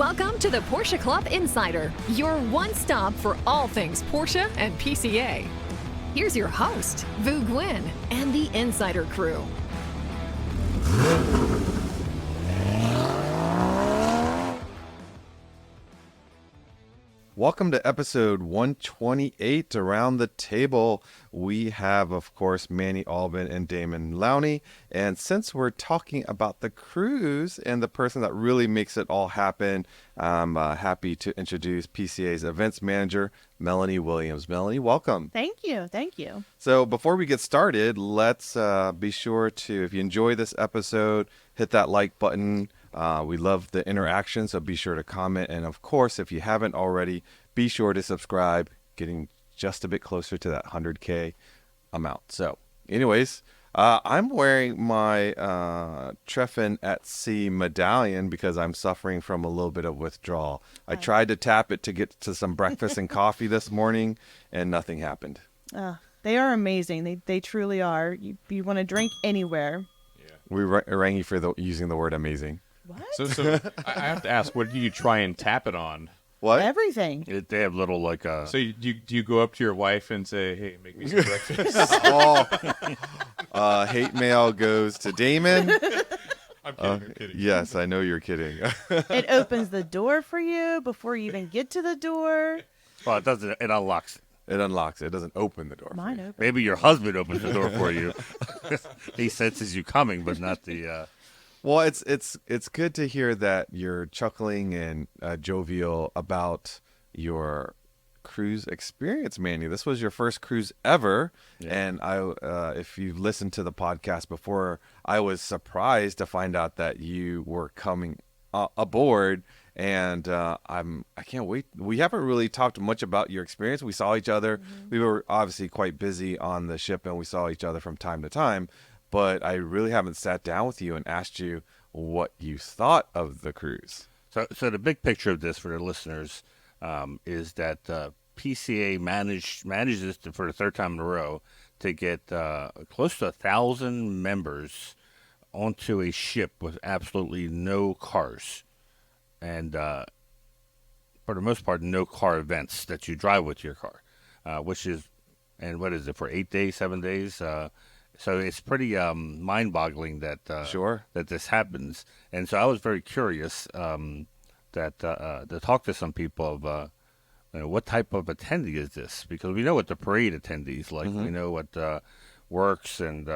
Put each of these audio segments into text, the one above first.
Welcome to the Porsche Club Insider, your one stop for all things Porsche and PCA. Here's your host, Vu Nguyen, and the Insider crew. Welcome to episode 128. Around the table, we have, of course, Manny Alban and Damon Lowney. And since we're talking about the cruise and the person that really makes it all happen, I'm happy to introduce PCA's events manager, Melanie Williams. Melanie, welcome. Thank you. Thank you. So before we get started, let's be sure to, if you enjoy this episode, hit that like button. We love the interaction, so be sure to comment. And of course, if you haven't already, be sure to subscribe, getting just a bit closer to that 100K amount. So anyways, I'm wearing my Treffen at Sea medallion because I'm suffering from a little bit of withdrawal. I tried to tap it to get to some breakfast and coffee this morning, and nothing happened. They are amazing. They truly are. You want to drink anywhere. Yeah. We rang you for using the word amazing. What? So I have to ask, what do you try and tap it on? What? Everything. They have little like. So do you go up to your wife and say, "Hey, make me some breakfast"? Hate mail goes to Damon. I'm kidding. Yes, I know you're kidding. It opens the door for you before you even get to the door. Well, it doesn't. It unlocks it. It unlocks it. It doesn't open the door. Mine opens. Maybe your husband opens the door for you. He senses you coming, but not the. Well, it's good to hear that you're chuckling and jovial about your cruise experience, Manny. This was your first cruise ever, and if you've listened to the podcast before, I was surprised to find out that you were coming aboard, and I can't wait. We haven't really talked much about your experience. We saw each other. Mm-hmm. We were obviously quite busy on the ship, and we saw each other from time to time. But I really haven't sat down with you and asked you what you thought of the cruise. So the big picture of this for the listeners is that PCA manages for the third time in a row to get close to 1,000 members onto a ship with absolutely no cars, and for the most part, no car events that you drive with your car, which is, and what is it, for 8 days, 7 days? So it's pretty mind-boggling that that this happens, and so I was very curious to talk to some people of what type of attendee is this, because we know what the parade attendees like, we know what Works and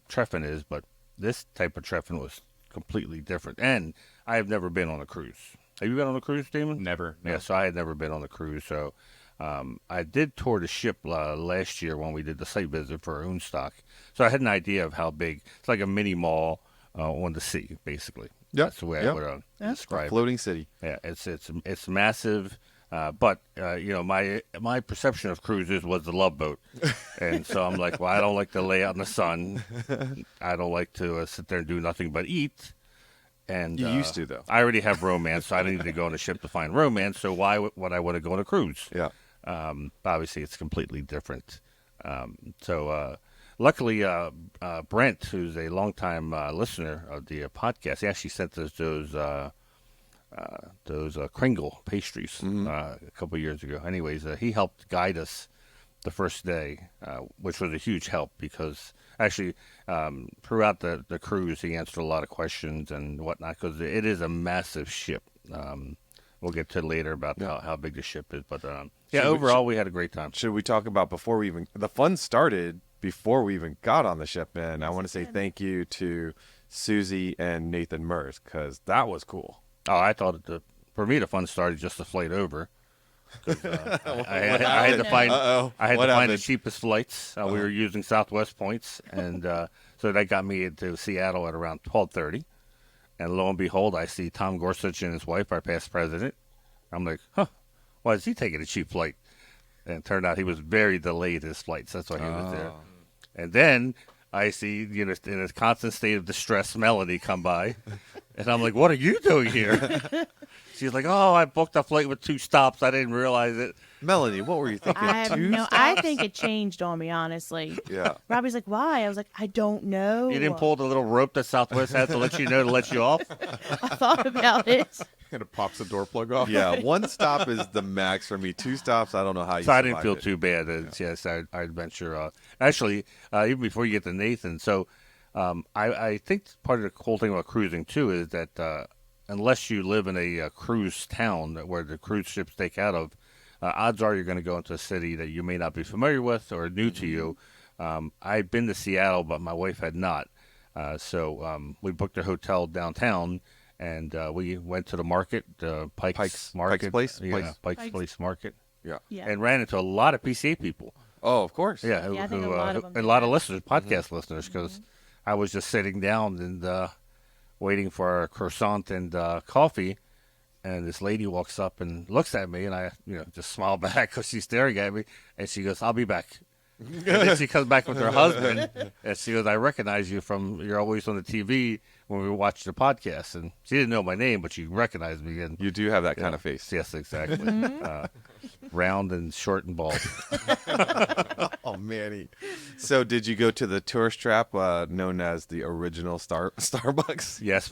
Treffen is, but this type of Treffen was completely different. And I have never been on a cruise. Have you been on a cruise, Damon? Never. No. Yeah, so I had never been on a cruise, so. I did tour the ship last year when we did the site visit for Unstock, so I had an idea of how big. It's like a mini mall on the sea, basically. Yeah, that's the way I would describe a floating city. Yeah, it's massive, but my perception of cruises was the Love Boat, and so I'm like, well, I don't like to lay out in the sun. I don't like to sit there and do nothing but eat. And you used to, though. I already have romance, so I didn't need to go on a ship to find romance. So why would I want to go on a cruise? Yeah. Obviously, it's completely different. Luckily, Brent, who's a longtime listener of the podcast, he actually sent us those Kringle pastries a couple years ago. Anyways, he helped guide us the first day, which was a huge help because actually throughout the cruise, he answered a lot of questions and whatnot because it is a massive ship. We'll get to later about how big the ship is, but overall we had a great time. Should we talk about the fun started before we even got on the ship? And I want to say thank you to Susie and Nathan Merz because that was cool. Oh, I thought for me the fun started just the flight over. I had to find the cheapest flights. We were using Southwest points, and so that got me into Seattle at around 12:30. And lo and behold, I see Tom Gorsuch and his wife, our past president. I'm like, why is he taking a cheap flight? And it turned out he was very delayed his flights. That's why he was there. And then I see, in a constant state of distress, Melanie come by, and I'm like, what are you doing here? She's like, I booked a flight with 2 stops. I didn't realize it. Melanie, what were you thinking? I think it changed on me, honestly. Yeah. Robbie's like, why? I was like, I don't know. You didn't pull the little rope that Southwest has to let you know to let you off? I thought about it. Kind of pops the door plug off. Yeah, 1 stop is the max for me. 2 stops, I don't know how you So I survive didn't feel it. too bad. Yes, I'd venture. Actually, even before you get to Nathan, so I think part of the cool thing about cruising too is that unless you live in a cruise town where the cruise ships take out of, odds are you're going to go into a city that you may not be familiar with or new to you. I'd been to Seattle, but my wife had not. So we booked a hotel downtown, and we went to the market, Pike's Market. Pike's Place? Yeah, Pike's Place Market. Yeah. Yeah. And ran into a lot of PCA people. Oh, of course. Yeah, Yeah, I think a lot of them a do lot of that. listeners, podcast listeners, because I was just sitting down and waiting for our croissant and coffee, and this lady walks up and looks at me, and I, just smile back because she's staring at me, and she goes, "I'll be back." And then she comes back with her husband, and she goes, "I recognize you from, you're always on the TV when we watch the podcast." And she didn't know my name, but she recognized me. And You do have that kind of face. yes, exactly. Round and short and bald. Oh, Manny. So did you go to the tourist trap known as the original Starbucks? Yes,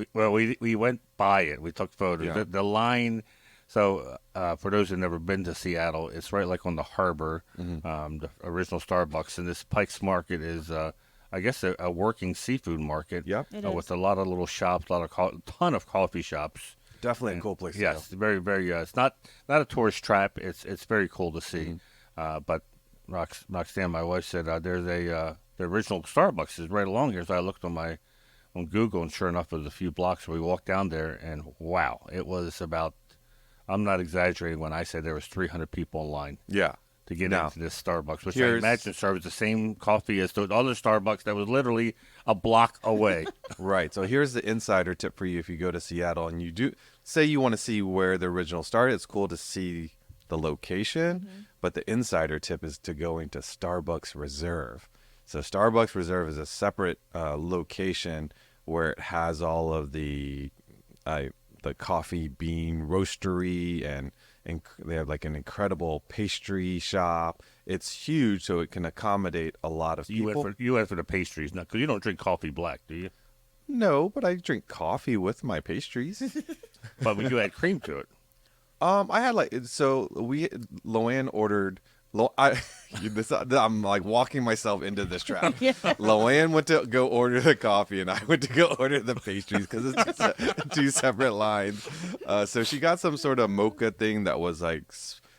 we went by it. We took photos. Yeah. The line. So for those who've never been to Seattle, it's right like on the harbor, the original Starbucks, and this Pike's Market is, I guess, a working seafood market. Yep. It With is. a lot of little shops, ton of coffee shops. Definitely a cool place Yes, to go. very, very. It's not a tourist trap. It's very cool to see. But Roxanne, my wife, said there's the original Starbucks is right along here. So I looked on Google, and sure enough, it was a few blocks. We walked down there, and wow, it was about. I'm not exaggerating when I said there was 300 people in line Yeah. to get Now, into this Starbucks, which I here's- imagine serves the same coffee as the other Starbucks that was literally a block away. Right. So here's the insider tip for you if you go to Seattle and you do say you want to see where the original started. It's cool to see the location, but the insider tip is to go into Starbucks Reserve. So Starbucks Reserve is a separate location where it has all of the coffee bean roastery and they have like an incredible pastry shop. It's huge, so it can accommodate a lot of You people. went for the pastries, because you don't drink coffee black, do you? No, but I drink coffee with my pastries. But you add cream to it. I had Loanne ordered. I'm like walking myself into this trap. Loanne went to go order the coffee, and I went to go order the pastries because it's two separate lines. So she got some sort of mocha thing that was like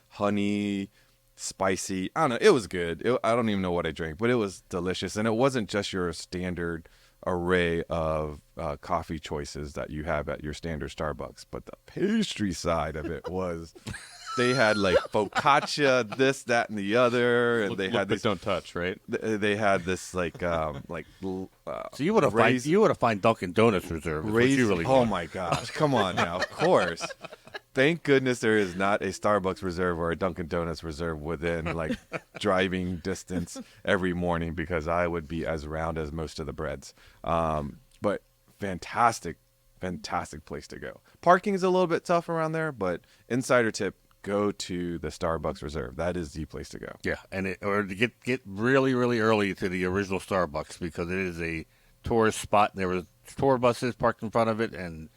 honey, spicy. I don't know. It was good. I don't even know what I drank, but it was delicious, and it wasn't just your standard array of coffee choices that you have at your standard Starbucks, but the pastry side of it was. They had like focaccia, this, that, and the other, and they had But this. don't touch, right? They had this So you would have find Dunkin' Donuts Reserve. Is what you really oh want. my gosh! Come on now. Of course. Thank goodness there is not a Starbucks Reserve or a Dunkin' Donuts Reserve within like driving distance every morning, because I would be as round as most of the breads. But fantastic place to go. Parking is a little bit tough around there, but insider tip: go to the Starbucks Reserve. That is the place to go. Yeah, or to get really, really early to the original Starbucks, because it is a tourist spot. There was tour buses parked in front of it, and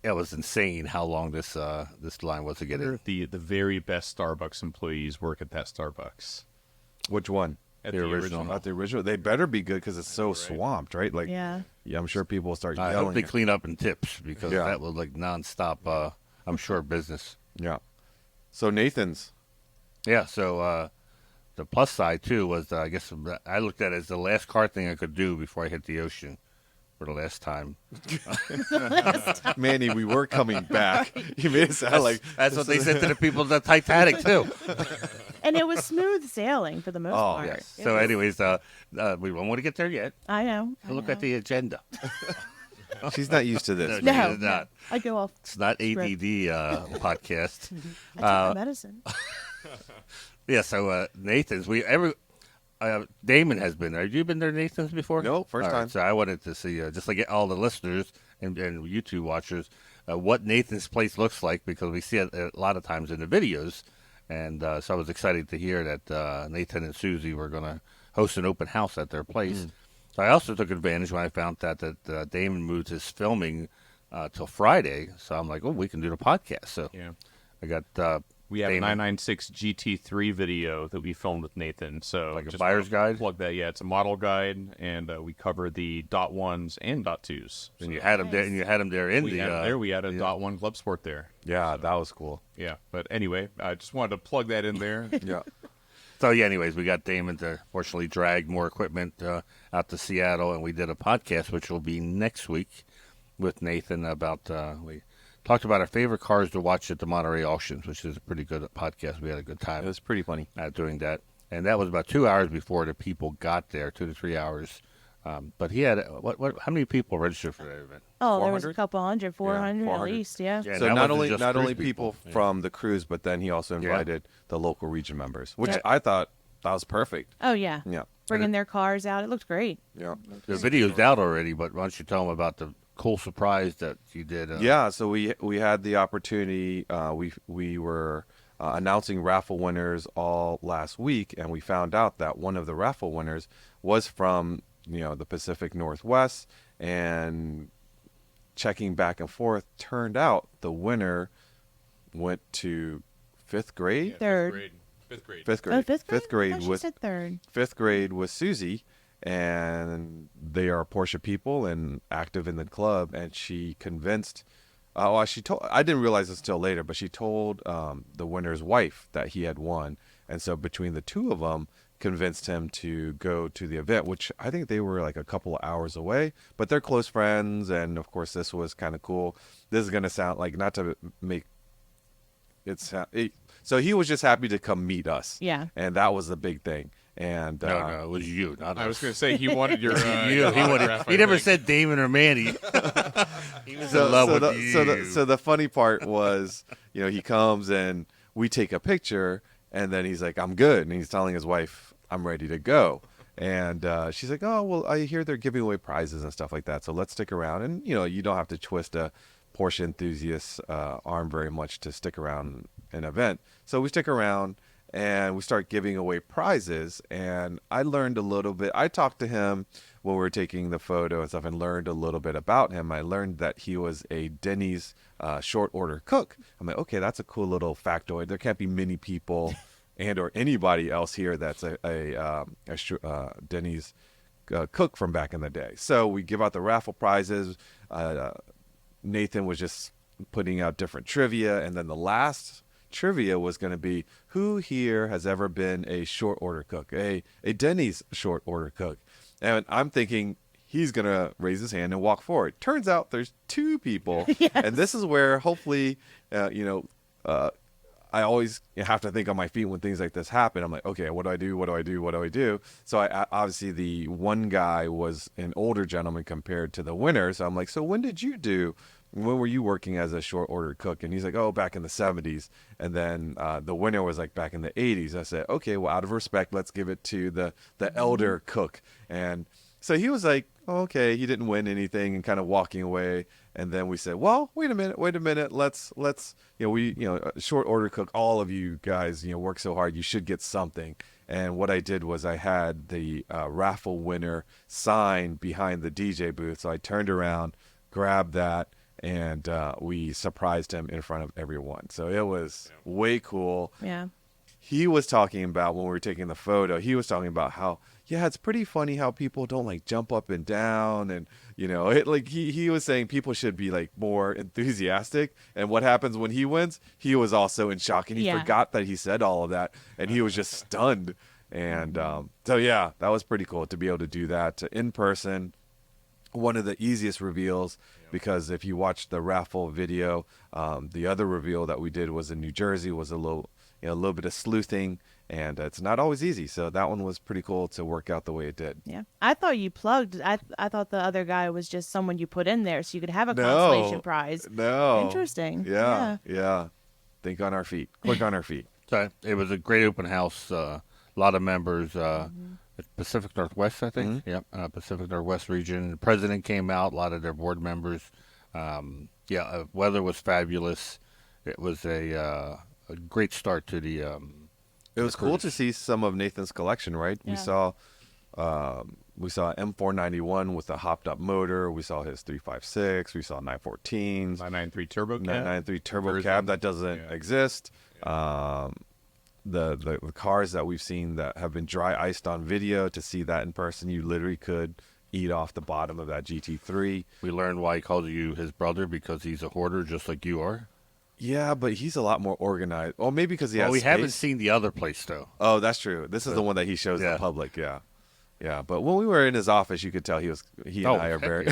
it was insane how long this line was to get in. The very best Starbucks employees work at that Starbucks. Which one? At The original. Not the original. They better be good because it's so swamped, right? Like, Yeah. I'm sure people will start I yelling. hope they clean up in tips, because Yeah. that was like nonstop. I'm sure business. Yeah. So Nathan's. Yeah. So the plus side too was, I guess I looked at it as the last car thing I could do before I hit the ocean for the last time. Manny, we were coming back. You made it sound like That's what they said to the people of the Titanic too. And it was smooth sailing for the most Oh, part. Yes. It So, was- anyways, we don't want to get there yet. I know. I Look know. at the agenda. she's not used to this. No. No, It's not. I go off. It's not Script. ADD podcast. I took my medicine. Yeah. So Nathan's, Damon has been there. Have you been there, Nathan's, before? No, first All right, time. So I wanted to see, just like all the listeners and YouTube watchers, what Nathan's place looks like, because we see it a lot of times in the videos. And so I was excited to hear that Nathan and Susie were going to host an open house at their place. So I also took advantage when I found that Damon moved his filming till Friday. So I'm like, oh, we can do the podcast. So Yeah. I got We have Damon. a 996 GT3 video that we filmed with Nathan. So Like a just buyer's wanna guide? Plug that. Yeah, it's a model guide, and we cover the .1s and .2s. and you had him there, and you had him there in We the had it there. We had a yeah. .1 Club Sport there. Yeah, that was cool. Yeah, but anyway, I just wanted to plug that in there. Yeah. So yeah, anyways, we got Damon to fortunately drag more equipment out to Seattle, and we did a podcast, which will be next week with Nathan about we talked about our favorite cars to watch at the Monterey auctions, which is a pretty good podcast. We had a good It time was pretty funny. doing that, and that was about 2 hours before the people got there, 2 to 3 hours. But he had what? How many people registered for that event? Oh, there was a 400? couple hundred, 400 at 400. least, yeah. Yeah, So that not wasn't only just not cruise only people Yeah. from the cruise, but then he also Yeah. invited the local region members, which Yeah. I thought that was perfect. Oh, yeah. Yeah. Bringing their cars out. It looked great. Yeah. The video's out already, but why don't you tell them about the cool surprise that you did? Yeah, so we had the opportunity. We were announcing raffle winners all last week, and we found out that one of the raffle winners was from the Pacific Northwest. And checking back and forth, turned out the winner went to fifth grade. Third. Fifth grade. Fifth Oh, grade. fifth grade? Fifth grade I thought she with said third. fifth grade with Susie, and they are Porsche people and active in the club. And she convinced. She told. I didn't realize this till later, but she told the winner's wife that he had won, and so between the two of them, convinced him to go to the event, which I think they were like a couple of hours away, but they're close friends, and of course this was kind of cool. This is gonna sound like, not to make so he was just happy to come meet us. Yeah. And that was the big thing. And no, it was you, not I was us. going to say he wanted your. You, he never said Damon or Manny. He was in love with you. So the funny part was, he comes and we take a picture, and then he's like, "I'm good," and he's telling his wife, "I'm ready to go." And she's like, "Oh, well, I hear they're giving away prizes and stuff like that, so let's stick around." And you don't have to twist a Porsche enthusiast's arm very much to stick around an event. So we stick around and we start giving away prizes. And I learned a little bit. I talked to him when we were taking the photo and stuff, and learned a little bit about him. I learned that he was a Denny's short order cook. I'm like, okay, that's a cool little factoid. There can't be many people and or anybody else here that's a Denny's cook from back in the day. So we give out the raffle prizes. Nathan was just putting out different trivia, and then the last trivia was going to be, who here has ever been a short order cook, a Denny's short order cook? And I'm thinking he's going to raise his hand and walk forward. Turns out there's two people. Yes. And this is where hopefully, I always have to think on my feet when things like this happen. I'm like, okay, what do I do? What do I do? What do I do? So I obviously the one guy was an older gentleman compared to the winner. So I'm like, so when were you working as a short order cook? And he's like, oh, back in the 70s. And then the winner was like back in the 80s. I said, okay, well, out of respect, let's give it to the elder cook. And so he was like, oh, okay, he didn't win anything, and kind of walking away. And then we said, well, wait a minute. Let's short order cook, all of you guys, work so hard, you should get something. And what I did was I had the raffle winner sign behind the DJ booth. So I turned around, grabbed that, and we surprised him in front of everyone. So it was way cool. Yeah. He was talking about, when we were taking the photo, he was talking about how, it's pretty funny how people don't like jump up and down. And, he was saying people should be like more enthusiastic. And what happens when he wins? He was also in shock, and he forgot that he said all of that. And he was just stunned. And that was pretty cool to be able to do that in person. One of the easiest reveals, because if you watch the raffle video, the other reveal that we did was in New Jersey, was a little bit of sleuthing, and it's not always easy. So that one was pretty cool to work out the way it did. Yeah. I thought you plugged. I thought the other guy was just someone you put in there so you could have a consolation prize. No. Interesting. Yeah. Think on our feet. Quick on our feet. So it was a great open house. A lot of members. Pacific Northwest, I think. Mm-hmm. Yep, Pacific Northwest region. The president came out. A lot of their board members. Weather was fabulous. It was a great start to the. It was cool to see some of Nathan's collection, right? Yeah. We saw We saw M491 with a hopped up motor. We saw his 356. We saw 914s. 993 turbo cab. 993 turbo version. cab that doesn't exist. The cars that we've seen that have been dry iced on video, to see that in person, you literally could eat off the bottom of that GT3. We learned why he called you his brother, because he's a hoarder just like you are. Yeah, but he's a lot more organized. Well, maybe because he has we space. haven't seen the other place, though. Oh, that's true. This is the one that he shows the public. Yeah. Yeah. But when we were in his office, you could tell he and I are very.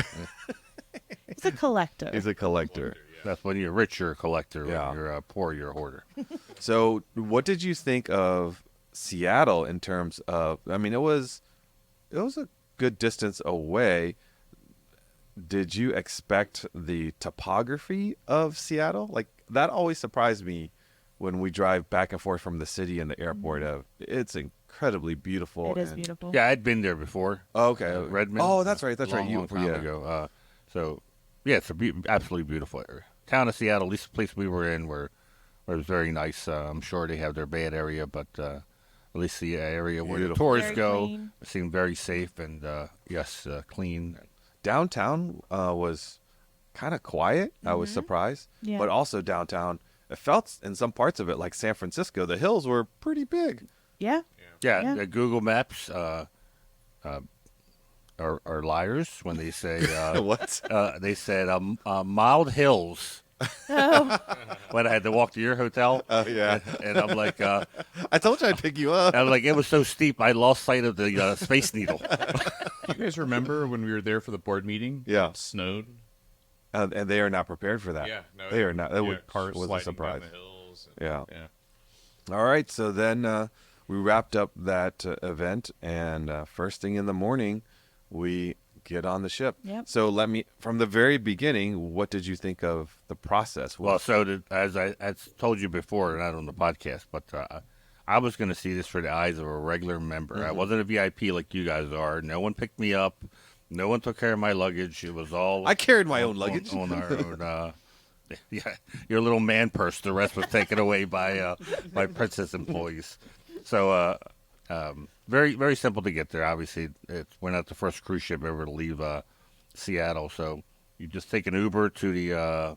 He's a collector. He's a collector. That's when you're rich, you're a collector. Yeah. When you're poor, you're a hoarder. So, what did you think of Seattle in terms of? I mean, it was a good distance away. Did you expect the topography of Seattle? Like, that always surprised me when we drive back and forth from the city and the airport. It's incredibly beautiful. It is beautiful. Yeah, I'd been there before. Oh, okay. Redmond. Oh, that's right. That's right. Long time ago. So, yeah, it's absolutely beautiful area. Town of Seattle, at least the place we were in, where it was very nice. I'm sure they have their bad area, but at least the area where the tourists Very go clean. seemed very safe and, clean. Downtown was kind of quiet. I was surprised. Yeah. But also downtown, it felt in some parts of it like San Francisco. The hills were pretty big. Yeah. Yeah, Yeah. Google Maps are liars when they say What? they said mild hills. Oh. When I had to walk to your hotel. Oh, yeah. And I'm like, I told you I'd pick you up. it was so steep, I lost sight of the Space Needle. You guys remember when we were there for the board meeting? Yeah. It snowed. And they are not prepared for that. Yeah, no, they are not. That cars was a sliding surprise. down the hills. Yeah. Yeah. All right. So then we wrapped up that event, and first thing in the morning, we get on the ship. Yep. So from the very beginning, what did you think of the process? Well, as I told you before, not on the podcast, but I was going to see this for the eyes of a regular member. I wasn't a VIP like you guys are. No one picked me up. No one took care of my luggage. It was all I carried my own luggage. on our own. Yeah, your little man purse. The rest was taken away by Princess employees. So very, very simple to get there. Obviously, we're not the first cruise ship ever to leave Seattle. So you just take an Uber to the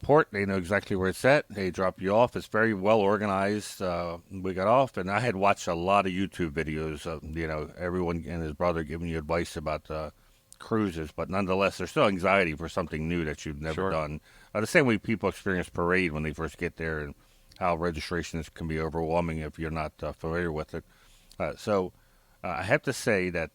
port. They know exactly where it's at. They drop you off. It's very well organized. We got off, and I had watched a lot of YouTube videos of, everyone and his brother giving you advice about cruises, but nonetheless, there's still anxiety for something new that you've never done. The same way people experience parade when they first get there, and how registrations can be overwhelming if you're not familiar with it. So I have to say that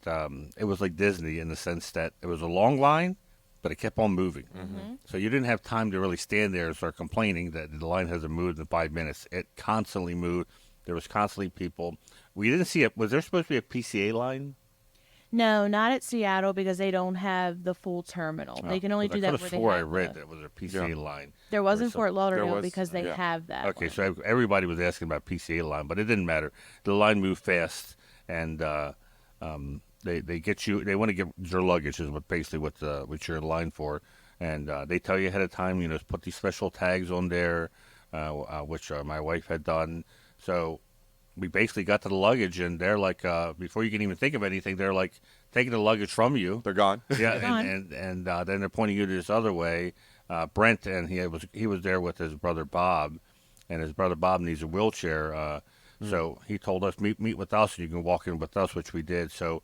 it was like Disney in the sense that it was a long line, but it kept on moving. Mm-hmm. So you didn't have time to really stand there and start complaining that the line hasn't moved in 5 minutes. It constantly moved. There was constantly people. We didn't see it. Was there supposed to be a PCA line? No, not at Seattle, because they don't have the full terminal. They can only do that where they have I read that was a PCA line. There was in Fort There Lauderdale was, because they have that. Okay, one. so everybody was asking about PCA line, but it didn't matter. The line moved fast, and they get you. They want to get your luggage is basically what you're in line for, and they tell you ahead of time. Put these special tags on there, which my wife had done. So we basically got to the luggage, and they're like, before you can even think of anything, they're like taking the luggage from you. They're gone. Yeah, Gone. and then they're pointing you this other way. Brent, and he was there with his brother Bob, and his brother Bob needs a wheelchair. So he told us, meet with us, and you can walk in with us, which we did. So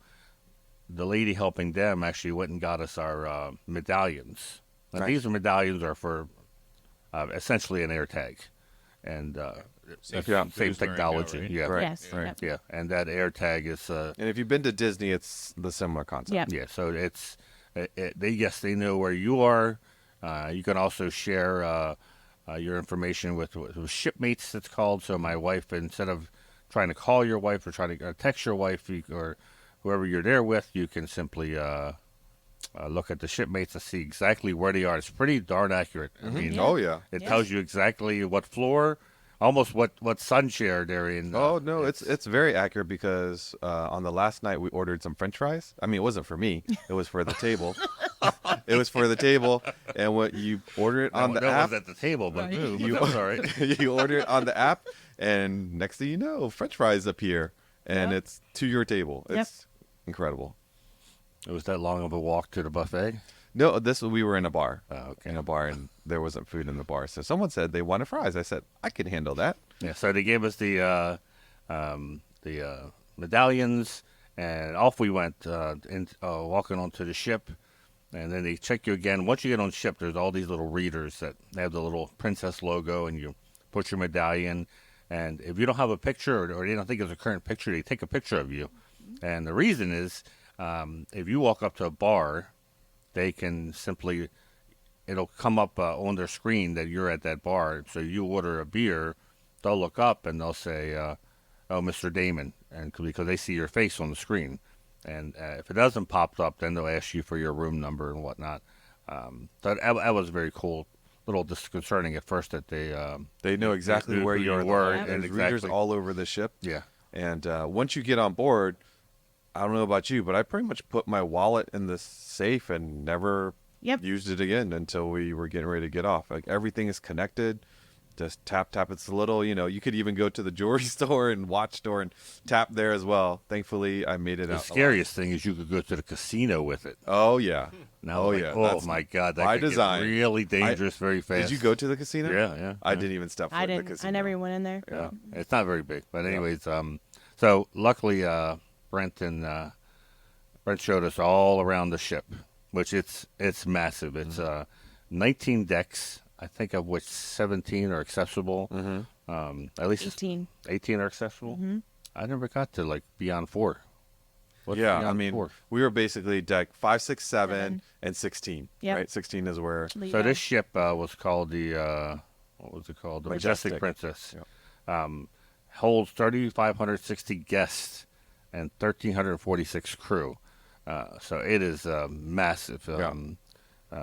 the lady helping them actually went and got us our medallions. Now, Nice. these medallions are for essentially an air tag, and Same same as wearing technology. now, right? Yeah, Right. Yes. Right. Yep. yeah, and that air tag is. And if you've been to Disney, it's the similar concept. Yep. Yeah, so it's they know where you are. You can also share your information with shipmates. It's called. So my wife, instead of trying to call your wife or trying to text your wife or whoever you're there with, you can simply look at the shipmates to see exactly where they are. It's pretty darn accurate. I mean, Yeah. Oh, yeah. it Yes. tells you exactly what floor, almost what sun share they're in. Oh no, it's very accurate because on the last night we ordered some French fries. I mean, it wasn't for me; it was for the table. It was for the table, and what you order it on the no app, one's at the table, but Right. you, that's all right. you order it on the app, and next thing you know, French fries appear, and Yep. it's to your table. Yep. It's incredible. It was that long of a walk to the buffet? No, we were in a bar. Oh, okay. In a bar, and there wasn't food in the bar. So someone said they wanted fries. I said I can handle that. Yeah, so they gave us the medallions, and off we went, walking onto the ship. And then they check you again. Once you get on the ship, there's all these little readers that have the little princess logo, and you put your medallion. And if you don't have a picture, or they don't think it's a current picture, they take a picture of you. And the reason is, if you walk up to a bar, they can simply, it'll come up on their screen that you're at that bar. So you order a beer, they'll look up and they'll say, "Oh, Mr. Damon," and because they see your face on the screen. And if it doesn't pop up, then they'll ask you for your room number and whatnot. That was very cool. A little disconcerting at first that They know exactly where you were, and and there's readers exactly. all over the ship. Yeah. And once you get on board, I don't know about you, but I pretty much put my wallet in the safe and never used it again until we were getting ready to get off. Like everything is connected. Just tap. It's a little, you could even go to the jewelry store and watch store and tap there as well. Thankfully, I made it The out. scariest thing is you could go to the casino with it. Oh, yeah. Now, oh, That's my God. That by could design. get really dangerous very fast. Did you go to the casino? Yeah. I didn't even step foot I in the didn't. casino. I never even went in there. Yeah. It's not very big. But anyways, so luckily Brent showed us all around the ship, which it's massive. It's 19 decks, I think of which 17 are accessible. At least 18. 18 are accessible. I never got to beyond 4. What's Yeah, beyond I mean, 4? we were basically deck 5, 6, 7, and 16. Yep. Right, 16 is where. So this ship was called the what was it called? The Majestic Majestic. Princess. Yep. Holds 3,560 guests and 1,346 crew. So it is massive.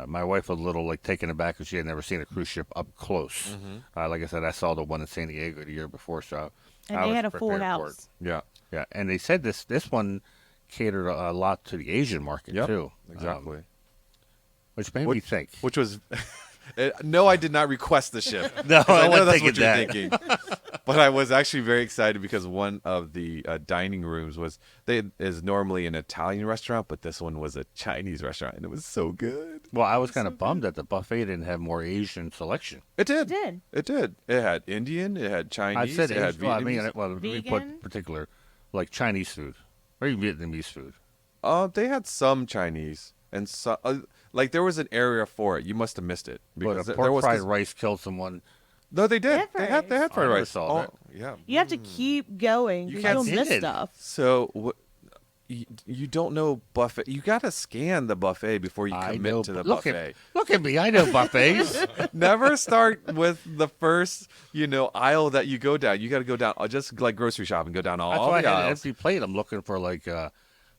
My wife was a little taken aback because she had never seen a cruise ship up close. Like I said, I saw the one in San Diego the year before, so And I they was had a full prepared for it. house. Yeah, Yeah, and they said this one catered a lot to the Asian market yep, too. exactly. Which made me think. Which was, no, I did not request the ship. No, 'Cause I I know wasn't that's what you're thinking that. thinking. But I was actually very excited because one of the dining rooms is normally an Italian restaurant, but this one was a Chinese restaurant, and it was so good. Well, I was kind of bummed that the buffet didn't have more Asian selection. It did. It did. It had Indian. It had I Chinese. said it had Asian. Well, I mean, Vietnamese. let me Vegan? put particular, like Chinese food or even Vietnamese food. They had some Chinese and some. There was an area for it. You must have missed it But because a there pork was fried rice killed someone. No, they did. They had fried I never rice. saw Oh, that. yeah. You have to keep going You because can't you'll see miss it. stuff. So you don't know buffet. You got to scan the buffet before you I commit know. to the Look buffet. look at me. I know buffets. Never start with the first, aisle that you go down. You got to go down, just like grocery shopping, go down That's all why I the had an aisles. empty plate. I'm looking for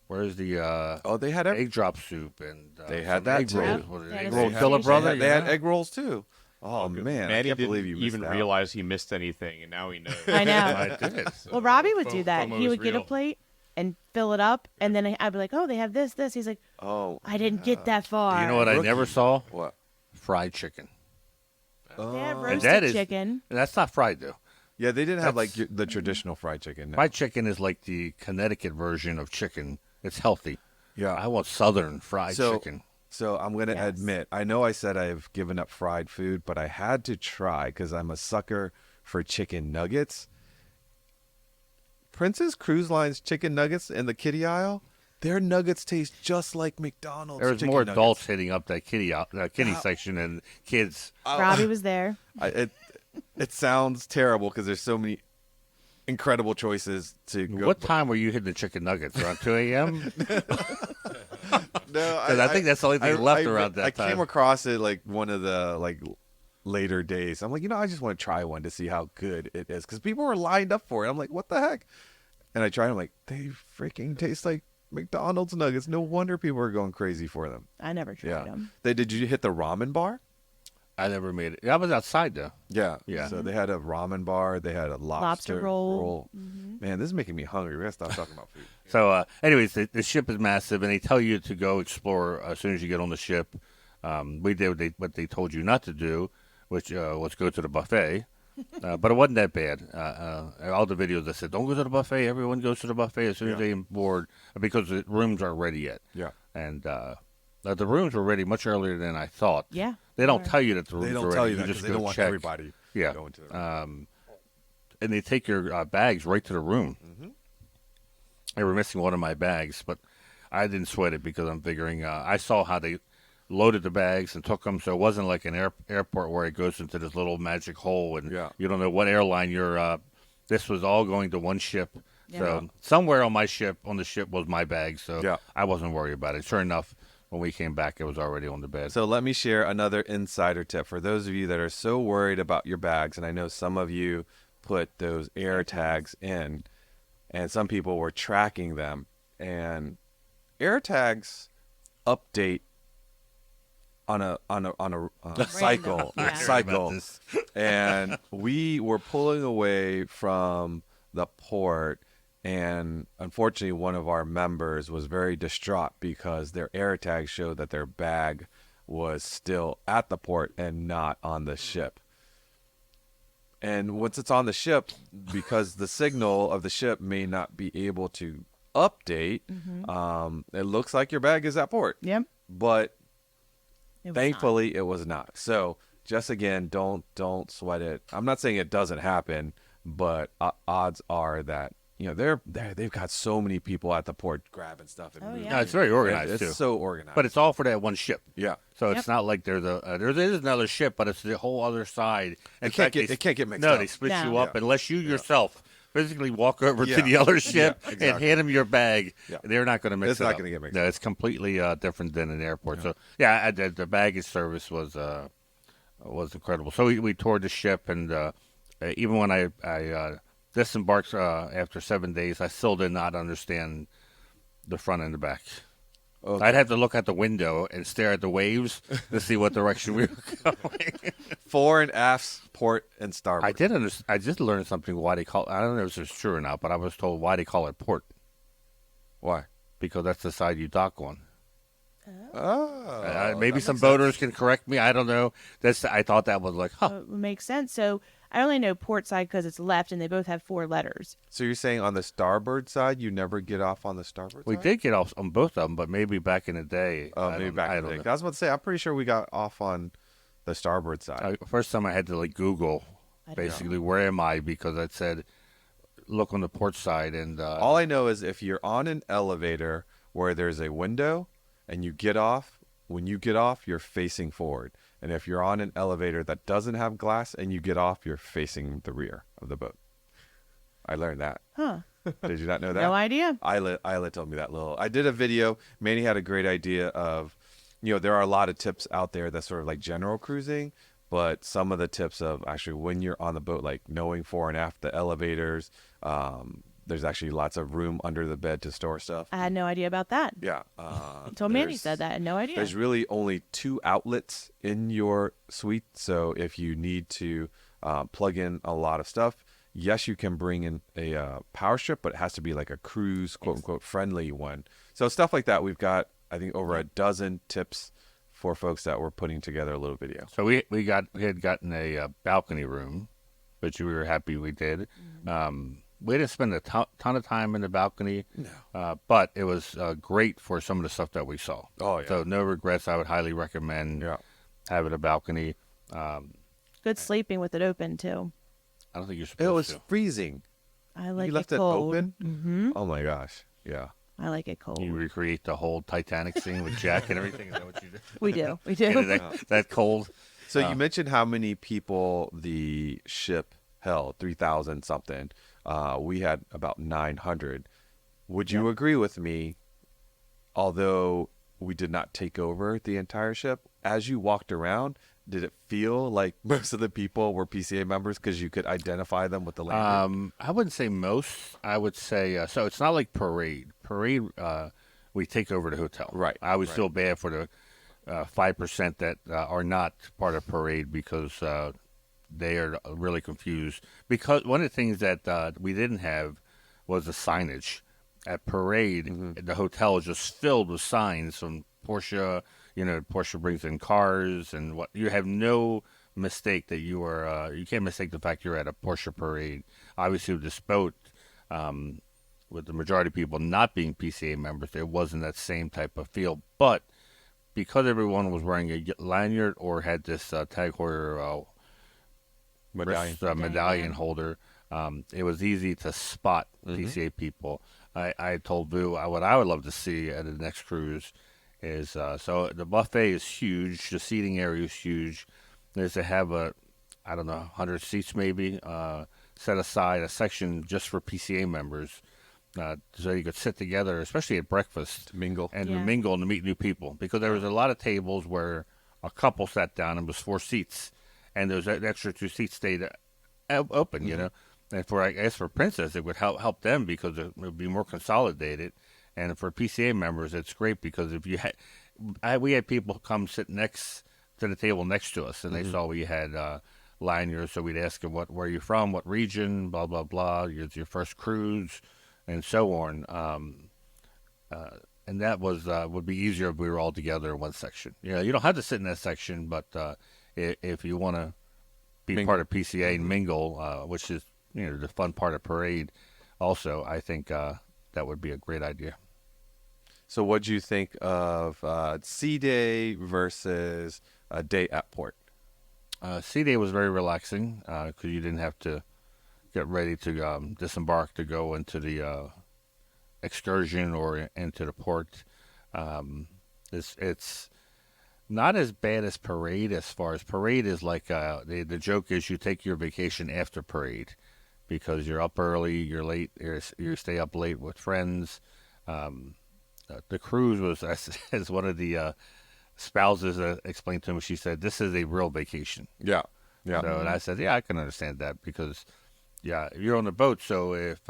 where's the Oh, they had egg drop soup and They had some that egg too. rolls. Yep. What are They egg had a rolls? sushi. Dilla They brother. They had yeah. egg rolls too. Oh man, Manny I can't didn't believe you missed even out. realize he missed anything, and now he knows. I know. I did. Well, Robbie would do that. FOMO He is would get a real. plate and fill it up, and then I'd be like, "Oh, they have this." He's like, Oh, "I didn't get that far." You know what I Rookie. never saw? what? Fried chicken. They have And roasted that is- chicken. And that's not fried though. Yeah, they didn't have That's- the traditional fried chicken. No. Fried chicken is like the Connecticut version of chicken. It's healthy. Yeah. I want Southern fried chicken. So I'm going to Yes. admit, I know I said I've given up fried food, but I had to try because I'm a sucker for chicken nuggets. Princess Cruise Line's chicken nuggets in the kiddie aisle, their nuggets taste just like McDonald's. There's chicken more nuggets. adults hitting up that kitty section than kids. Robbie was there. It sounds terrible because there's so many incredible choices to go. What time were you hitting the chicken nuggets? Around 2 a.m.? No, 'Cause I think that's the only thing left around that I time. came across it one of the later days. I'm like, I just want to try one to see how good it is because people were lined up for it. I'm like, what the heck? And I tried. I'm like, they freaking taste like McDonald's nuggets. No wonder people are going crazy for them. I never tried Yeah. them. Did you hit the ramen bar? I never made it. I was outside though. Yeah. Yeah. So they had a ramen bar. They had a lobster roll. Man, this is making me hungry. We gotta stop talking about food. So, anyways, the ship is massive, and they tell you to go explore as soon as you get on the ship. We did what they told you not to do, which was go to the buffet. But it wasn't that bad. All the videos that said, "Don't go to the buffet. Everyone goes to the buffet as soon as they board because the rooms aren't ready yet." Yeah. And the rooms were ready much earlier than I thought. Yeah. They don't tell you that the rooms They are don't ready. tell you that just because they go don't want check. everybody Yeah. going to the And they take your bags right to the room. Mm-hmm. They were missing one of my bags, but I didn't sweat it because I'm figuring I saw how they loaded the bags and took them, so it wasn't like an airport where it goes into this little magic hole and you don't know what airline you're. This was all going to one ship, so somewhere on the ship was my bag, so I wasn't worried about it. Sure enough, when we came back, it was already on the bed. So let me share another insider tip for those of you that are so worried about your bags, and I know some of you put those air tags in, and some people were tracking them, and air tags update on a cycle, and we were pulling away from the port, and unfortunately one of our members was very distraught because their air tag showed that their bag was still at the port and not on the ship. And once it's on the ship, because the signal of the ship may not be able to update, it looks like your bag is at port. Yep. But It was thankfully, it was not. So just again, don't sweat it. I'm not saying it doesn't happen, but odds are that they've got so many people at the port grabbing stuff. And moving. yeah. No, it's very organized It's too. so organized. But it's all for that one ship. Yeah. So it's not like there is another ship, but it's the whole other side. In It can't fact, get mixed no, up. they split No. you up Yeah. unless you yourself physically walk over to Yeah. the other ship Yeah, and exactly. hand them your bag. Yeah. They're not going to mix It's it not up. gonna get mixed No, up. it's completely different than an airport. So the baggage service was incredible. So we toured the ship, and even when I disembarked after 7 days, I still did not understand the front and the back. Okay. I'd have to look out the window and stare at the waves to see what direction we were going. Fore and aft, port and starboard. I did learn something why they call. I don't know if it's true or not, but I was told why they call it port Why? because that's the side you dock on. Oh, Maybe that some makes boaters can correct me. I don't know. I thought that was like, It makes sense. So I only know port side because it's left, and they both have 4 letters. So you're saying on the starboard side, you never get off on the starboard we side? did get off on both of them, but maybe back in the day. Oh, I maybe don't- back I in the don't day. know. I was about to say, I'm pretty sure we got off on the starboard side. First time I had to Google basically where am I because it said look on the port side and All I know is if you're on an elevator where there's a window and you get off, when you get off, you're facing forward. And if you're on an elevator that doesn't have glass and you get off, you're facing the rear of the boat. I learned that. Huh. Did you not know that? No idea. Isla told me that little. I did a video. Manny had a great idea of, there are a lot of tips out there that's sort of like general cruising, but some of the tips of actually when you're on the boat, like knowing fore and aft the elevators, there's actually lots of room under the bed to store stuff. I had no idea about that. Yeah. Until Manny said that. I had no idea. There's really only 2 outlets in your suite. So if you need to plug in a lot of stuff, yes, you can bring in a power strip, but it has to be like a cruise, quote unquote, friendly one. So stuff like that. We've got, I think, over a dozen tips for folks that were putting together a little video. So we had gotten a balcony room, which we were happy we did. We didn't spend a ton of time in the balcony, but it was great for some of the stuff that we saw. Oh, yeah. So no regrets. I would highly recommend having a balcony. Good sleeping with it open, too. I don't think you're It supposed was to. freezing. I like You left it it cold. open? Mm-hmm. Oh, my gosh. Yeah. I like it cold. You recreate the whole Titanic scene with Jack and everything. Is that what you did? We do. We Get do. it that cold. So you mentioned how many people the ship held, 3,000 something. We had about 900. Would you agree with me, although we did not take over the entire ship, as you walked around, did it feel like most of the people were PCA members because you could identify them with the lanyard? I wouldn't say most. I would say so. It's not like parade. Parade, we take over the hotel. Right, I would right. feel bad for the 5% that are not part of parade because they are really confused. Because one of the things that we didn't have was the signage. At parade, the hotel is just filled with signs from Porsche. Porsche brings in cars and what. You have no mistake that you were. You can't mistake the fact you're at a Porsche parade. Obviously, with this boat, with the majority of people not being PCA members, it wasn't that same type of feel. But because everyone was wearing a lanyard or had this Tag Heuer medallion holder, it was easy to spot PCA people. I told Vu what I would love to see at the next cruise is so the buffet is huge, the seating area is huge. There's to have 100 seats maybe, set aside a section just for PCA members, so you could sit together, especially at breakfast, mingle and meet new people. Because there was a lot of tables where a couple sat down and it was 4 seats, and those extra 2 seats stayed open, you know. And for Princess, it would help them because it would be more consolidated. And for PCA members, it's great because if you we had people come sit next to the table next to us, and they saw we had lanyards, so we'd ask them where you're from, what region, blah blah blah. It's your first cruise, and so on. And that would be easier if we were all together in one section. You know, you don't have to sit in that section, but if you want to be part of PCA and mingle, which is the fun part of parade, also, I think that would be a great idea. So what do you think of Sea Day versus a day at port? Sea Day was very relaxing because you didn't have to get ready to disembark to go into the excursion or into the port. It's not as bad as parade. As far as parade is like the joke is you take your vacation after parade because you're up early, you're late, you stay up late with friends. The cruise was, as one of the spouses explained to me, she said, "This is a real vacation." Yeah. So, and I said, "Yeah, I can understand that because, yeah, you're on the boat. So if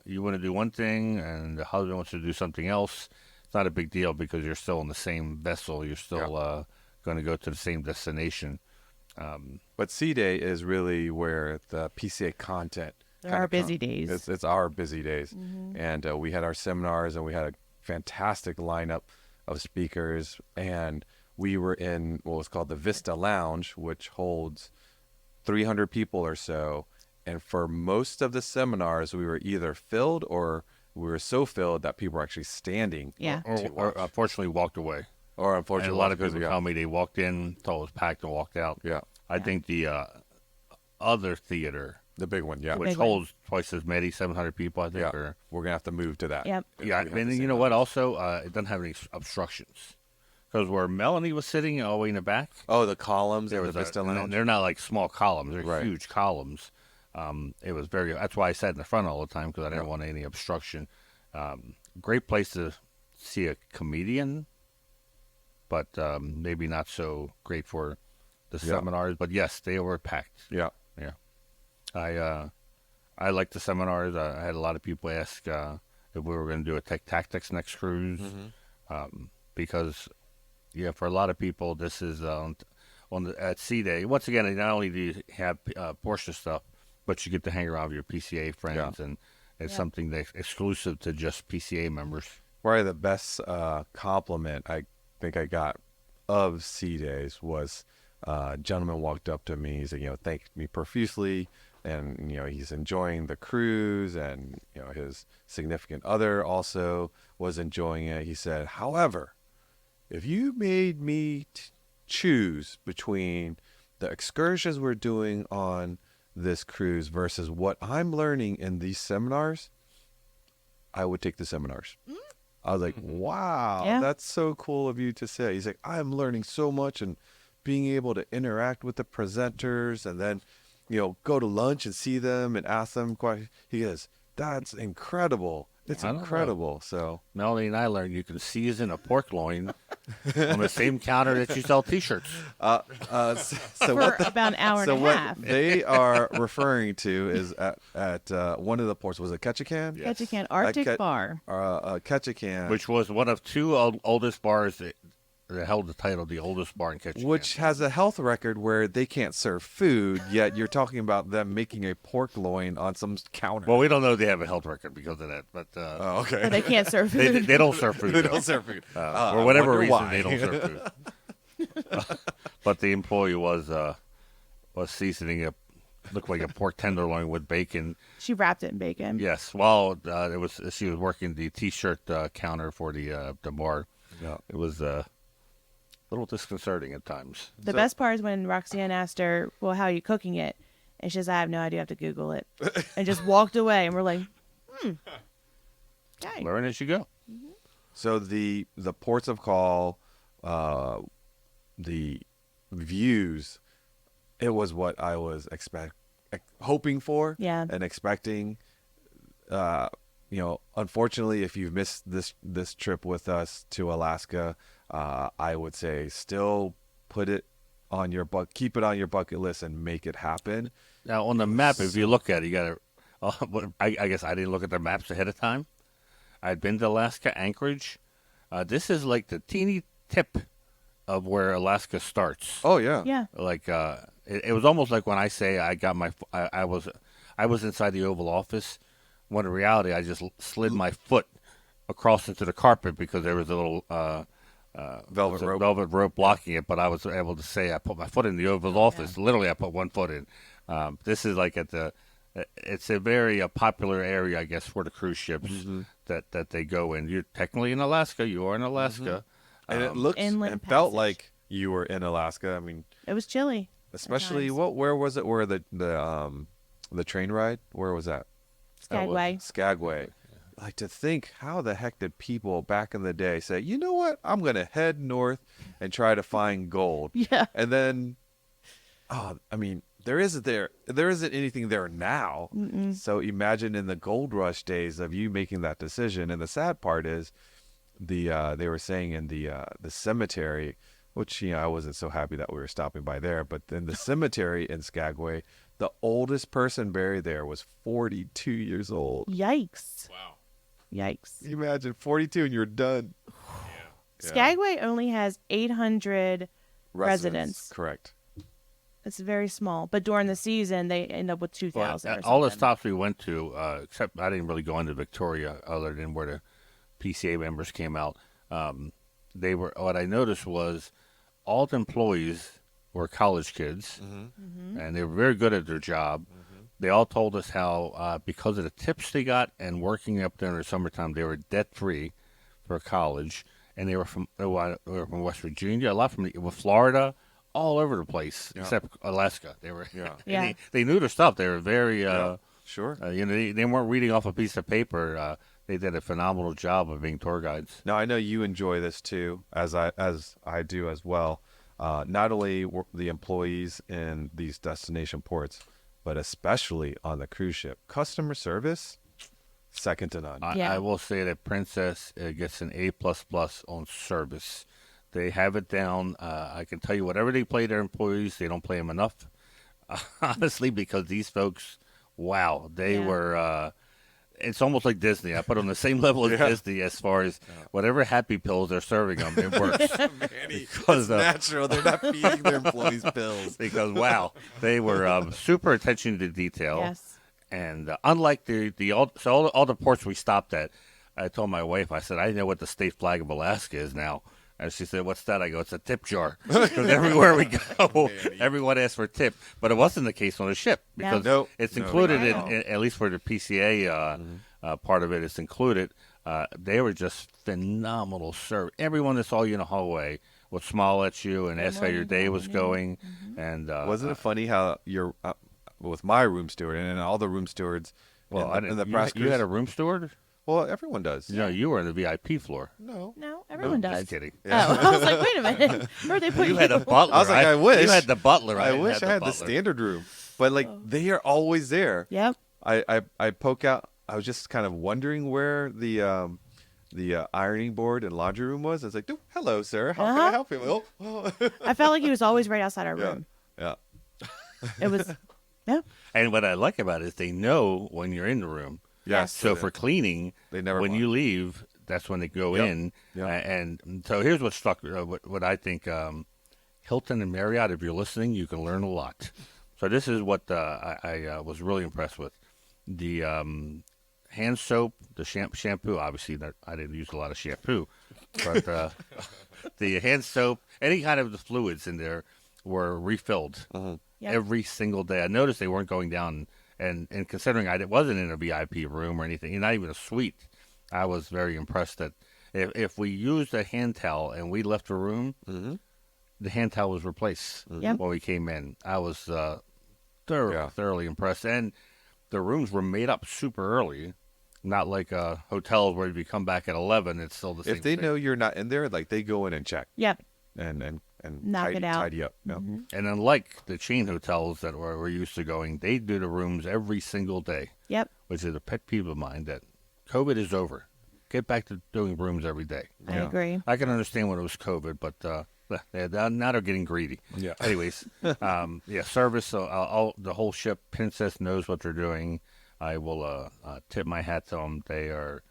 you want to do one thing and the husband wants to do something else, it's not a big deal because you're still on the same vessel. You're still going to go to the same destination." But Sea Day is really where the PCA content. There are busy days. It's our busy days, and we had our seminars, and we had a fantastic lineup of speakers, and we were in what was called the Vista Lounge, which holds 300 people or so. And for most of the seminars, we were either filled or we were so filled that people were actually standing. Yeah. Or unfortunately walked away. Or unfortunately, and a lot of people tell me they walked in, thought it was packed, and walked out. Yeah. I think the other theater, the big one, yeah, which holds twice as many, 700 people, I think. Yeah. Or, we're gonna have to move to that. Yep. Yeah, and you know what? Also, it doesn't have any obstructions. Because where Melanie was sitting all the way in the back, the columns there in was the Vista Lounge. they're not like small columns; they're Right. huge columns. It was very. That's why I sat in the front all the time because I didn't want any obstruction. Great place to see a comedian, but maybe not so great for the seminars. But yes, they were packed. Yeah. I liked the seminars. I had a lot of people ask if we were going to do a Tech Tactics next cruise, because for a lot of people this is at Sea Day. Once again, not only do you have Porsche stuff, but you get to hang around with your PCA friends, and it's something that's exclusive to just PCA members. Probably the best compliment I think I got of Sea Days was a gentleman walked up to me. He said, thanked me profusely, and he's enjoying the cruise, and his significant other also was enjoying it. He said, "However, if you made me choose between the excursions we're doing on this cruise versus what I'm learning in these seminars, I would take the seminars." I was like, wow, that's so cool of you to say. He's like, "I'm learning so much, and being able to interact with the presenters, and then, go to lunch and see them and ask them questions." He goes, "That's incredible. It's incredible." So Melanie and I learned you can season a pork loin on the same counter that you sell T-shirts. For about an hour and a half. What they are referring to is at one of the ports. Was it Ketchikan? Yes. Ketchikan Arctic Bar. Ketchikan. Which was one of two oldest bars that held the title, the oldest bar in Ketchikan. Which has a health record where they can't serve food, yet you're talking about them making a pork loin on some counter. Well, we don't know if they have a health record because of that, but okay. But they can't serve food. They don't serve food. They don't serve food. For whatever reason, why. they don't serve food. But the employee was was seasoning it. Looked like a pork tenderloin with bacon. She wrapped it in bacon. Yes, while she was working the T-shirt counter for the bar. Yeah. It was a little disconcerting at times. The best part is when Roxanne asked her, "Well, how are you cooking it?" And she says, "I have no idea. I have to Google it," and just walked away. And we're like, okay. Learn as you go. So the ports of call, the views, it was what I was hoping for, Yeah. and expecting. Unfortunately, if you've missed this trip with us to Alaska, I would say still keep it on your bucket list and make it happen. Now, on the map, if you look at it, you got to. I guess I didn't look at the maps ahead of time. I'd been to Alaska, Anchorage. This is like the teeny tip of where Alaska starts. Oh yeah, Yeah. Like it was almost like when I say I was inside the Oval Office. When in reality, I just slid my foot across into the carpet because there was a little velvet rope blocking it. But I was able to say I put my foot in the Oval Office. Literally, I put one foot in. This is like it's a very popular area, I guess, for the cruise ships that they go in. You're technically in Alaska. You are in Alaska. and it looked Inland and felt Passage. like you were in Alaska. I mean, It was chilly. especially times. where was it? Where the train ride? Where was that? Skagway. Skagway. Like, to think, how the heck did people back in the day say, you know what, I'm going to head north and try to find gold. Yeah. And then, there isn't anything there now. Mm-mm. So imagine in the gold rush days of you making that decision. And the sad part is they were saying in the cemetery, which, I wasn't so happy that we were stopping by there, but in the cemetery in Skagway, the oldest person buried there was 42 years old. Yikes. Wow. Yikes. You imagine 42 and you're done. Yeah. Skagway only has 800 residents. Correct. It's very small, but during the season they end up with 2,000. Well, or all the something. stops we went to, except I didn't really go into Victoria, other than where the PCA members came out. They were. What I noticed was all the employees were college kids, and they were very good at their job. They all told us how because of the tips they got and working up there in the summertime, they were debt free for college, and they were from West Virginia, a lot from Florida, all over the place except Alaska. They were Yeah. they knew their stuff. They were very Sure. they weren't reading off a piece of paper. They did a phenomenal job of being tour guides. Now, I know you enjoy this too, as I do as well. Not only the employees in these destination ports, but especially on the cruise ship. Customer service, second to none. Yeah. I will say that Princess gets an A++ on service. They have it down. I can tell you whatever they play their employees, they don't play them enough. Honestly, because these folks, wow, they were. It's almost like Disney. I put on the same level as Disney as far as whatever happy pills they're serving them. It works. Manny, Because, it's natural. They're not feeding their employees pills. Because wow, they were super attention to detail. Yes. And unlike all the ports we stopped at, I told my wife, I said, I know what the state flag of Alaska is now. And she said, what's that? I go, it's a tip jar. Because everywhere we go, everyone asks for a tip. But it wasn't the case on the ship. Because Nope. it's No. included, Wow. at least for the PCA part of it, it's included. They were just phenomenal service. Everyone that saw you in the hallway would smile at you and ask how your day was going. And Wasn't it funny how you're with my room steward and all the room stewards? well, in the press you had cruise- a room steward? Well, everyone does. No, you were in the VIP floor. No. No, everyone does. Just kidding. Oh, I was like, wait a minute. Where they put You had a butler. I was like, I wish. You had the butler. I wish I had the butler. standard room, but they are always there. Yep. I poke out. I was just kind of wondering where the ironing board and laundry room was. I was like, hello, sir. How can I help you? Oh. I felt like he was always right outside our Yeah. room. Yeah. It was, yeah. And what I like about it is they know when you're in the room. Yes. So for cleaning, They never when mind. you leave, that's when they go Yep. in. Yep. And so here's what struck, what I think, Hilton and Marriott, if you're listening, you can learn a lot. So this is what I was really impressed with. The hand soap, the shampoo, obviously I didn't use a lot of shampoo, but the hand soap, any kind of the fluids in there were refilled Yep. every single day. I noticed they weren't going down, and considering I wasn't in a VIP room or anything, not even a suite, I was very impressed that if we used a hand towel and we left a room, the hand towel was replaced Yep. when we came in. I was thoroughly impressed, and the rooms were made up super early. Not like hotels where if you come back at 11, it's still the same If they thing. know you're not in there, like they go in and check Yep. and Knock it out. tidy up. Yeah. And unlike the chain hotels that we're used to going, they do the rooms every single day, Yep. which is a pet peeve of mine that COVID is over. Get back to doing rooms every day. I Yeah. agree. I can understand when it was COVID, but now they're getting greedy. Yeah. Anyways, service, the whole ship, Princess knows what they're doing. I will tip my hat to them. They are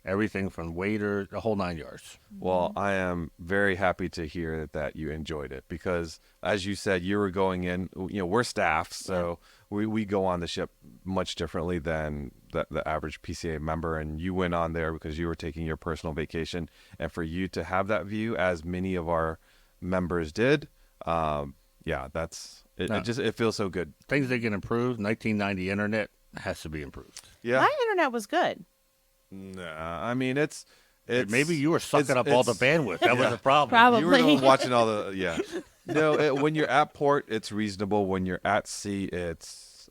everything from waiter, the whole 9 yards. Well, I am very happy to hear that you enjoyed it because, as you said, you were going in. We're staff, so we go on the ship much differently than the average PCA member. And you went on there because you were taking your personal vacation, and for you to have that view, as many of our members did, that's it. It feels so good. Things they can improve. 1990 internet has to be improved. Yeah. My internet was good. Nah, I mean it's Maybe you were sucking up all the bandwidth. That was the problem. Probably. You were the one watching all the No, when you're at port, it's reasonable. When you're at sea, it's.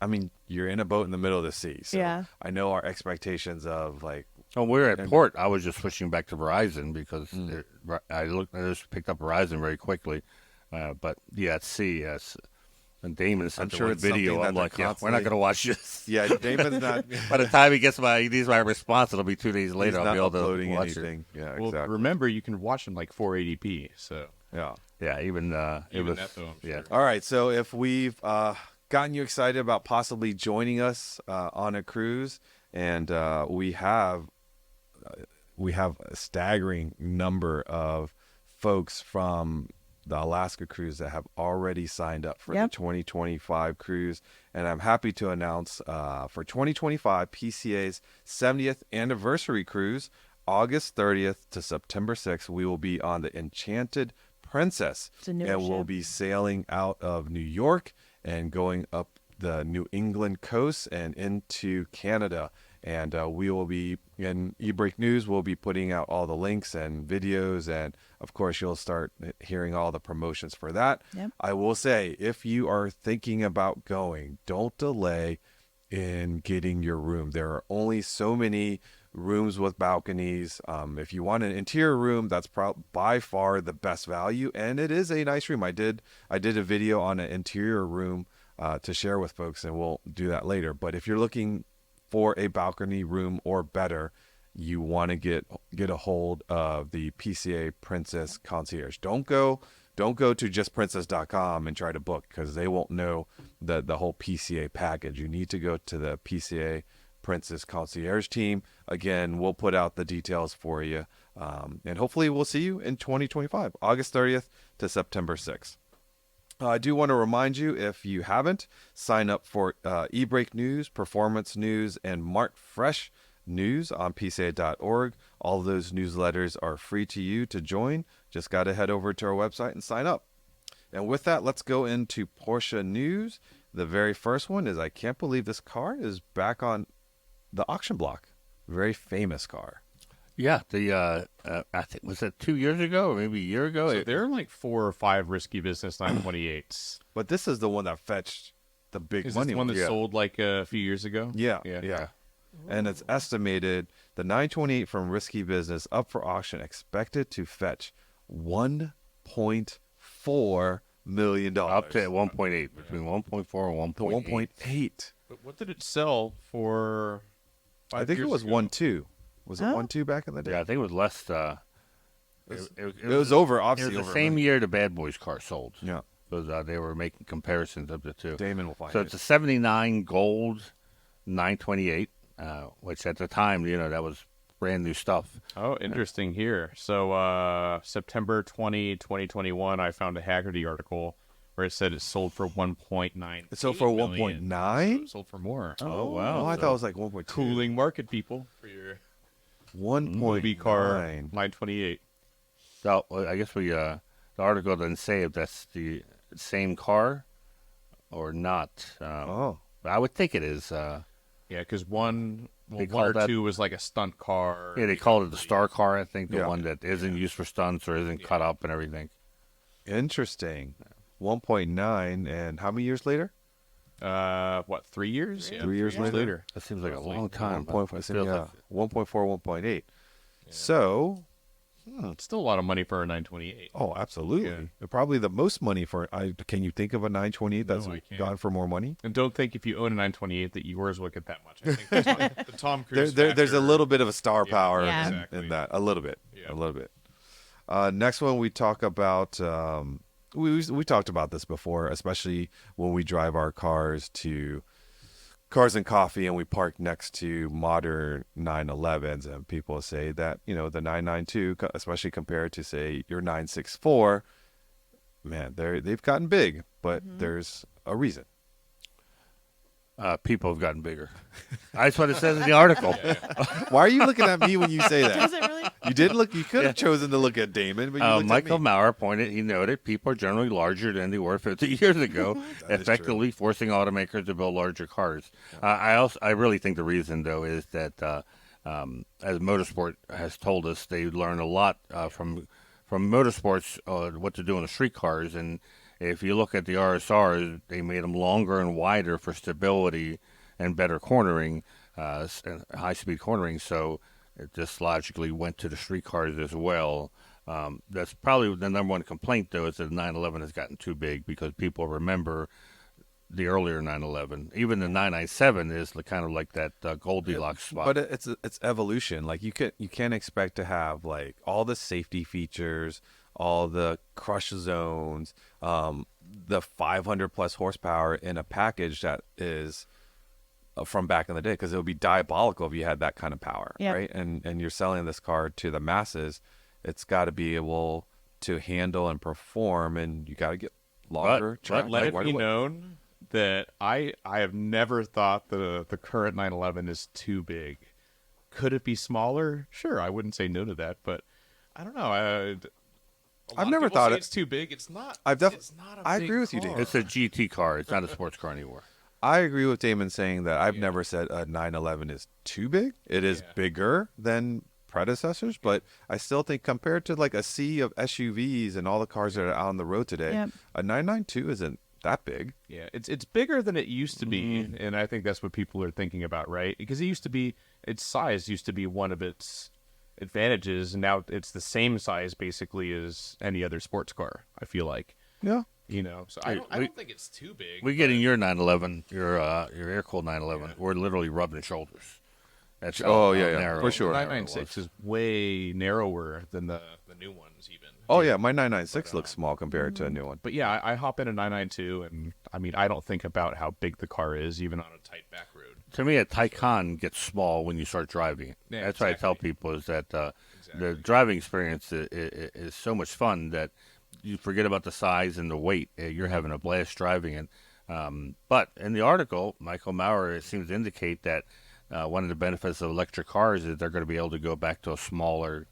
I mean, you're in a boat in the middle of the sea. So Yeah. I know our expectations of like. When we were at port, I was just switching back to Verizon because I just picked up Verizon very quickly. But at sea, yes. And Damon sent I'm sure the it's video. something I'm that like, they're we're not going to watch this. Yeah, Damon's not. By the time he needs my response, it'll be 2 days He's later. I'll not be able to uploading watch anything. Yeah, Well, exactly. remember, you can watch in like 480p. So Yeah. it. Yeah, even it Even was. that, though, I'm yeah. sure. All right. So if we've gotten you excited about possibly joining us on a cruise, and we have a staggering number of folks from the Alaska cruise that have already signed up for Yep. the 2025 cruise. And I'm happy to announce for 2025 PCA's 70th anniversary cruise, August 30th to September 6th, we will be on the Enchanted Princess. It's a newer And we'll ship. be sailing out of New York and going up the New England coast and into Canada. And we will be, in eBreak News, we'll be putting out all the links and videos. And, of course, you'll start hearing all the promotions for that. Yep. I will say, if you are thinking about going, don't delay in getting your room. There are only so many rooms with balconies. If you want an interior room, that's by far the best value. And it is a nice room. I did a video on an interior room to share with folks, and we'll do that later. But if you're looking for a balcony room or better, you want to get a hold of the PCA Princess Concierge. Don't go to justprincess.com and try to book, because they won't know the whole PCA package. You need to go to the PCA Princess Concierge team. Again, we'll put out the details for you, and hopefully we'll see you in 2025, August 30th to September 6th. I do want to remind you, if you haven't, sign up for eBreak News, Performance News, and Mart Fresh News on PCA.org. All of those newsletters are free to you to join. Just got to head over to our website and sign up. And with that, let's go into Porsche news. The very first one is, I can't believe this car is back on the auction block. Very famous car. Yeah, I think, was that 2 years ago or maybe a year ago? So there are like 4 or 5 risky business 928s. But this is the one that fetched the big Is this money. the one that Yeah. sold like a few years ago? Yeah. And it's estimated the 928 from Risky Business up for auction expected to fetch $1.4 million. Up to 1.8, between 1.4 and 1.8. 1.8. But what did it sell for? I think it was 1.2. Was it 1.2 back in the day? Yeah, I think it was less. It was over, It obviously. was the over same a million. year the Bad Boys car sold. Yeah. Because they were making comparisons of the two. Damon will find So it. it's a 79 gold 928, which at the time, that was brand new stuff. Oh, interesting here. So September 2021, I found a Haggerty article where it said it sold for 1.9. It sold for million. 1.9? So it sold for more. Oh, wow. Oh, I thought it was like 1.2. Cooling market, people, for your 1.9. movie car 928. So well, I guess the article doesn't say if that's the same car or not. I would think it is. Yeah, because one call or that- two was like a stunt car. Yeah, they call it the star car. I think the Yeah. one that isn't used for stunts or isn't cut up and everything. Interesting. 1.9, and how many years later? 3 years? Yeah, 3 years later. That seems like a long time. 1.5, Feels yeah, like- 1.4, 1.8. So, It's still a lot of money for a 928. oh, absolutely. Probably the most money for. Can you think of a 928 that's No, I can't. gone for more money? And don't think if you own a 928 that yours will get that much. I think the Tom Cruise There's a factor- little bit of a star power Yeah. in Exactly. that. A little bit. Yeah. A little bit. Next one, we talk about. We talked about this before, especially when we drive our cars to Cars and Coffee and we park next to modern 911s, and people say that the 992, especially compared to say your 964, man, they've gotten big, but there's a reason. People have gotten bigger. That's what it says in the article. Why are you looking at me when you say Does that? it really? You didn't look. You could have chosen to look at Damon, but you looked Michael at me. Maurer he noted people are generally larger than they were 50 years ago, That is effectively forcing automakers to build larger cars. I really think the reason, though, is that as motorsport has told us, they learn a lot from motorsports what to do in the street cars. And if you look at the RSRs, they made them longer and wider for stability and better cornering, and high-speed cornering. So it just logically went to the street cars as well. That's probably the number one complaint, though, is that the 911 has gotten too big because people remember the earlier 911. Even the 997 is kind of like that Goldilocks spot. But it's evolution. Like you can't expect to have like all the safety features, all the crush zones, the 500 plus horsepower in a package that is from back in the day, because it would be diabolical if you had that kind of power, Yep. right? And you're selling this car to the masses. It's got to be able to handle and perform, and you got to get longer. track. Let Like, it why be do- known that I have never thought the current 911 is too big. Could it be smaller? Sure, I wouldn't say no to that, but I don't know. I've never thought it's too big. It's not. I've it's not a I big agree with you, car. Dave. It's a GT car. It's not a sports car anymore. I agree with Damon saying that I've never said a 911 is too big. It is bigger than predecessors, but I still think compared to like a sea of SUVs and all the cars that are out on the road today, Yep. a 992 isn't that big. Yeah, it's bigger than it used to be, and I think that's what people are thinking about, right? Because it used to be, its size used to be one of its advantages, and now it's the same size basically as any other sports car. I feel like, Yeah. so I Hey, don't think it's too big. We get in your 911, your air-cooled 911. We're literally rubbing shoulders. That's Oh, how yeah, narrow for sure. The narrow it 996 was. is way narrower than the new ones even. Oh yeah, my 996 looks small compared to a new one. But yeah, I hop in a 992, and I mean, I don't think about how big the car is, even on a tight back road. To me, a Taycan gets small when you start driving it. Yeah, That's what I tell exactly. people is that the driving experience is so much fun that you forget about the size and the weight. You're having a blast driving it. But in the article, Michael Maurer seems to indicate that one of the benefits of electric cars is they're going to be able to go back to a smaller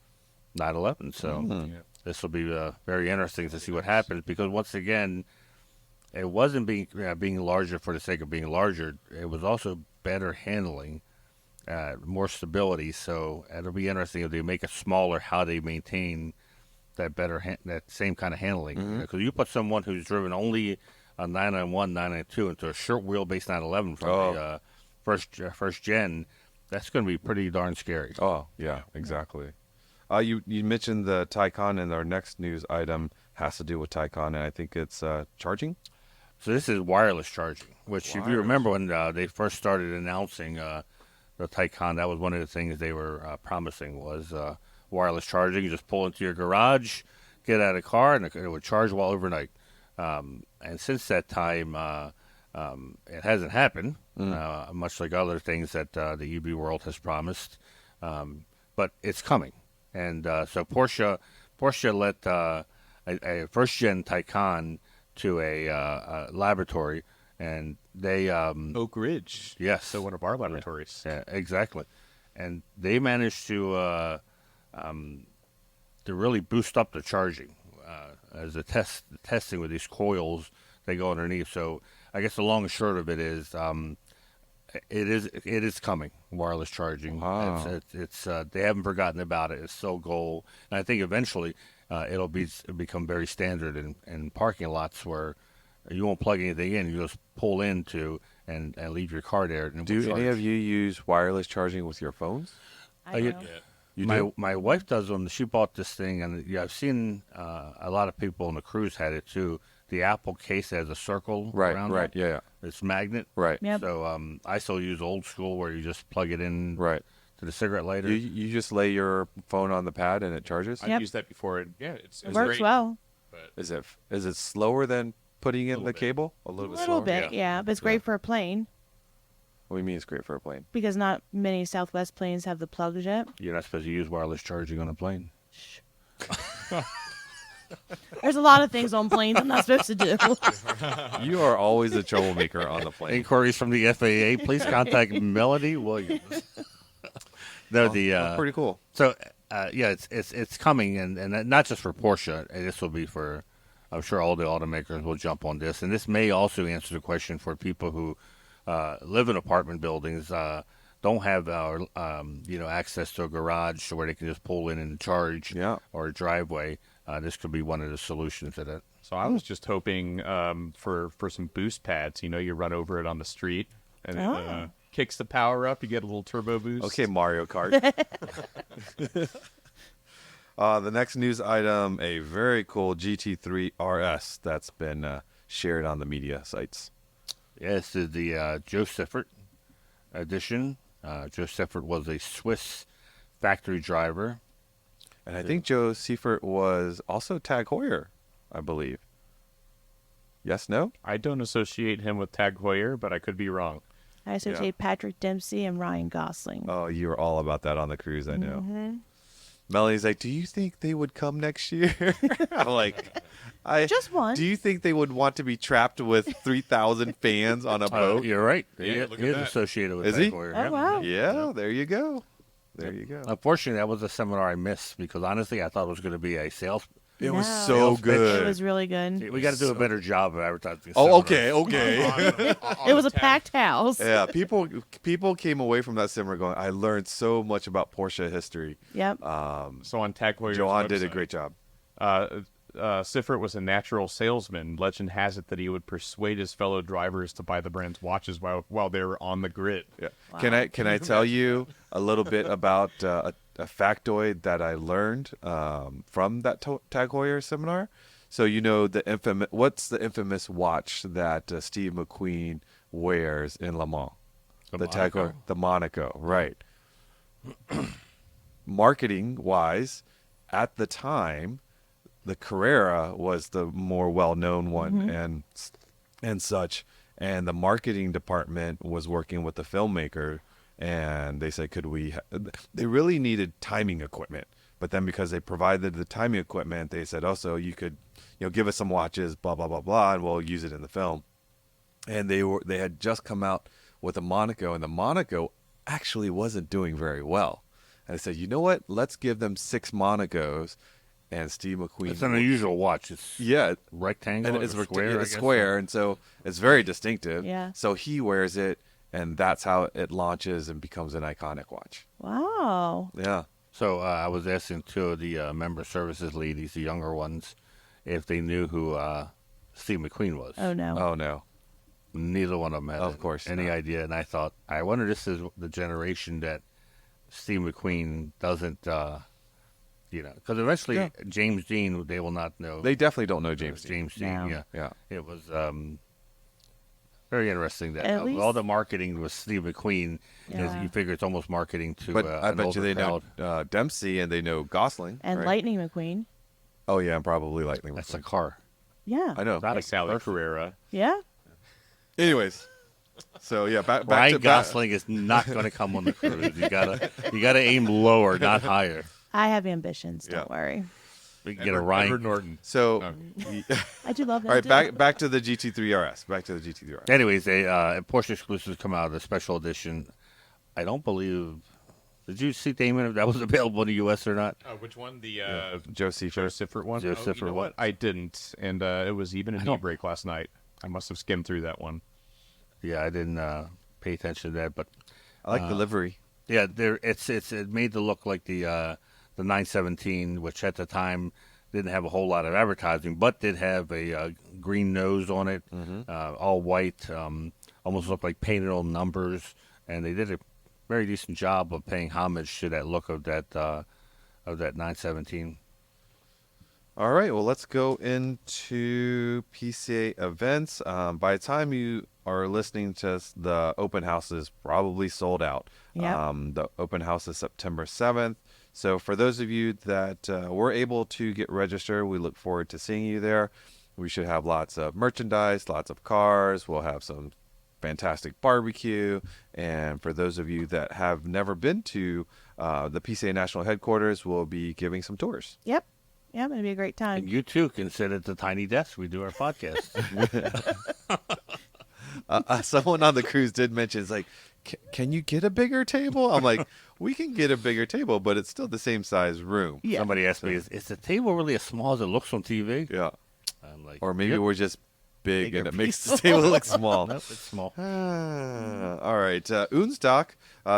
911. So this will be very interesting to see what happens, because once again, it wasn't being larger for the sake of being larger. It was also better handling, more stability. So it'll be interesting if they make it smaller, how they maintain that that same kind of handling. Because you put someone who's driven only a 991, 992 into a short wheelbase 911 from the first gen, that's going to be pretty darn scary. Oh yeah, exactly. You mentioned the Taycan, and our next news item has to do with Taycan, and I think it's charging. So this is wireless charging, which if you remember when they first started announcing the Taycan, that was one of the things they were promising was wireless charging. You just pull into your garage, get out of the car, and it would charge while overnight. And since that time, it hasn't happened, much like other things that the EV world has promised. But it's coming. And so Porsche let a first-gen Taycan to a laboratory, and they Oak Ridge. Yes. So one of our laboratories. yeah, exactly, and they managed to really boost up the charging. as a testing with these coils they go underneath. So I guess the long and short of it is, it is coming, wireless charging. Wow. It's they haven't forgotten about it. It's still a goal, and I think eventually it'll become very standard in parking lots where you won't plug anything in. You just pull into and leave your car there. And it will Do any charge. of you use wireless charging with your phones? I you- know. You my do? my wife does them. She bought this thing, and yeah, I've seen a lot of people on the cruise had it too. The Apple case has a circle Right, around right, it. yeah, It's magnet. right, Yep. So I still use old school where you just plug it in right. to the cigarette lighter. You just lay your phone on the pad and it charges. I've Yep. used that before. It's It works great, well. but Is it slower than putting in Little the bit. cable? A A little bit little slower. bit, yeah, but it's great for a plane What do you mean it's great for a plane? because not many Southwest planes have the plugs yet. You're not supposed to use wireless charging on a plane. There's a lot of things on planes I'm not supposed to do. You are always a troublemaker on the plane. Inquiries from the FAA, please contact Melanie Williams. No, Pretty cool. so yeah, it's coming, and not just for Porsche. This will be for, I'm sure all the automakers will jump on this, and this may also answer the question for people who live in apartment buildings, don't have access to a garage where they can just pull in and charge, Yeah. or a driveway. This could be one of the solutions to that. So I was just hoping for some boost pads. You run over it on the street, and it kicks the power up. You get a little turbo boost. Okay, Mario Kart. The next news item, a very cool GT3 RS that's been shared on the media sites. Yeah, this is the Joe Siffert edition. Joe Siffert was a Swiss factory driver. And I think Joe Siffert was also Tag Heuer, I believe. Yes, no? I don't associate him with Tag Heuer, but I could be wrong. I associate Patrick Dempsey and Ryan Gosling. Oh, you were all about that on the cruise, I know. Mm-hmm. Melanie's like, do you think they would come next year? I'm like, Just one. Do you think they would want to be trapped with 3,000 fans on a Oh, boat? you're right. Yeah, look at he is that. associated with Is Tag he? Heuer, Oh, yeah. wow. Yeah, there you go. There you go. Unfortunately, that was a seminar I missed because honestly, I thought it was going to be a sales. It was No. so Sales pitch. good. It was really good. We got to do a better job of advertising. Oh, seminars. okay. It was a packed house. Yeah, people came away from that seminar going, I learned so much about Porsche history. Yep. So on Tag Heuer's Johan did a website, great job. Siffert was a natural salesman. Legend has it that he would persuade his fellow drivers to buy the brand's watches while they were on the grid. Yeah. Can I tell you a little bit about a factoid that I learned from that Tag Heuer seminar? So what's the infamous watch that Steve McQueen wears in Le Mans? The Tag Monaco? Heuer, the Monaco, right? Marketing wise, at the time, the Carrera was the more well-known one and such, and the marketing department was working with the filmmaker, and they said, they really needed timing equipment, but then because they provided the timing equipment, they said, also you could give us some watches, blah blah blah blah, and we'll use it in the film. And they had just come out with a Monaco, and the Monaco actually wasn't doing very well. And I said, you know what, let's give them 6 Monacos. And Steve McQueen. It's an unusual watch. It's rectangle. and it's square. I it's guess. square, and so it's very distinctive. Yeah. So he wears it, and that's how it launches and becomes an iconic watch. Wow. Yeah. So I was asking two of the member services ladies, the younger ones, if they knew who Steve McQueen was. Oh, no. Oh no. Neither one of them had Of course any not. idea. And I thought, I wonder this is the generation that Steve McQueen doesn't, because eventually Yeah. James Dean, they will not know. They definitely don't know James Dean. James Dean, No. yeah. Yeah. It was very interesting that At all least- the marketing was Steve McQueen. Yeah. You figure it's almost marketing to But I an bet you older they crowd. know Dempsey and they know Gosling. And right? Lightning McQueen. Oh yeah, and probably Lightning. That's a McQueen. car. Yeah. I know. Not Like Sally perfect. Carrera. Yeah. Anyways, so yeah, back Ryan to Gosling is not going to come on the cruise. You gotta aim lower, not higher. I have ambitions. Don't Yeah. worry. We can get a Ryan. Edward Norton. So, I do love that. all right, too. back to the GT3 RS. Back to the GT3 RS. Anyways, Porsche exclusives come out, a special edition. I don't believe Did you see, Damon, if that was available in the U.S. or not? Which one? The Joe Siffert. Siffert one? Joe You Siffert know one. what? I didn't, and it was even an e-break last night. I must have skimmed through that one. Yeah, I didn't pay attention to that, but I like the livery. yeah, it made it look like the 917, which at the time didn't have a whole lot of advertising, but did have a green nose on it, all white, almost looked like painted on numbers, and they did a very decent job of paying homage to that look of that 917. All right, well, let's go into PCA events. By the time you are listening to us, the open house is probably sold out. Yep. The open house is September 7th. So for those of you that were able to get registered, we look forward to seeing you there. We should have lots of merchandise, lots of cars. We'll have some fantastic barbecue. And for those of you that have never been to the PCA National headquarters, we'll be giving some tours. Yep. Yep, it'll be a great time. And you too can sit at the tiny desk we do our podcast. Someone on the cruise did mention, it's like, can you get a bigger table? I'm like, we can get a bigger table, but it's still the same size room. Yeah. Somebody asked me, is the table really as small as it looks on TV? Yeah. I'm like, Or maybe yep. we're just big Bigger and it makes the people. table look small. Nope, it's small. All right. Unstock,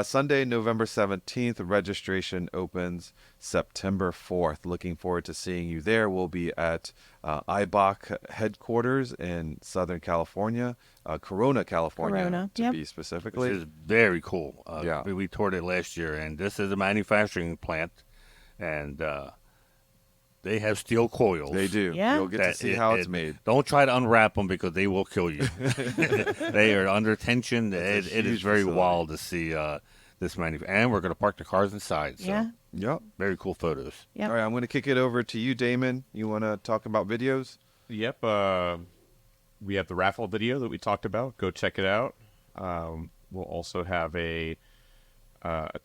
Sunday, November 17th. Registration opens September 4th. Looking forward to seeing you there. We'll be at IBOC headquarters in Southern California, Corona, California, Corona, to yep. be Which specifically. is very cool. Yeah. We toured it last year, and this is a manufacturing plant, and they have steel coils. They do. Yeah. You'll get to that see how it's made. Don't try to unwrap them because they will kill you. They are under tension. It is huge very facility. wild to see this and we're going to park the cars inside. So Yeah. Yep. very cool photos. Yep. All right. I'm going to kick it over to you, Damon. You want to talk about videos? Yep. We have the raffle video that we talked about. Go check it out. We'll also have a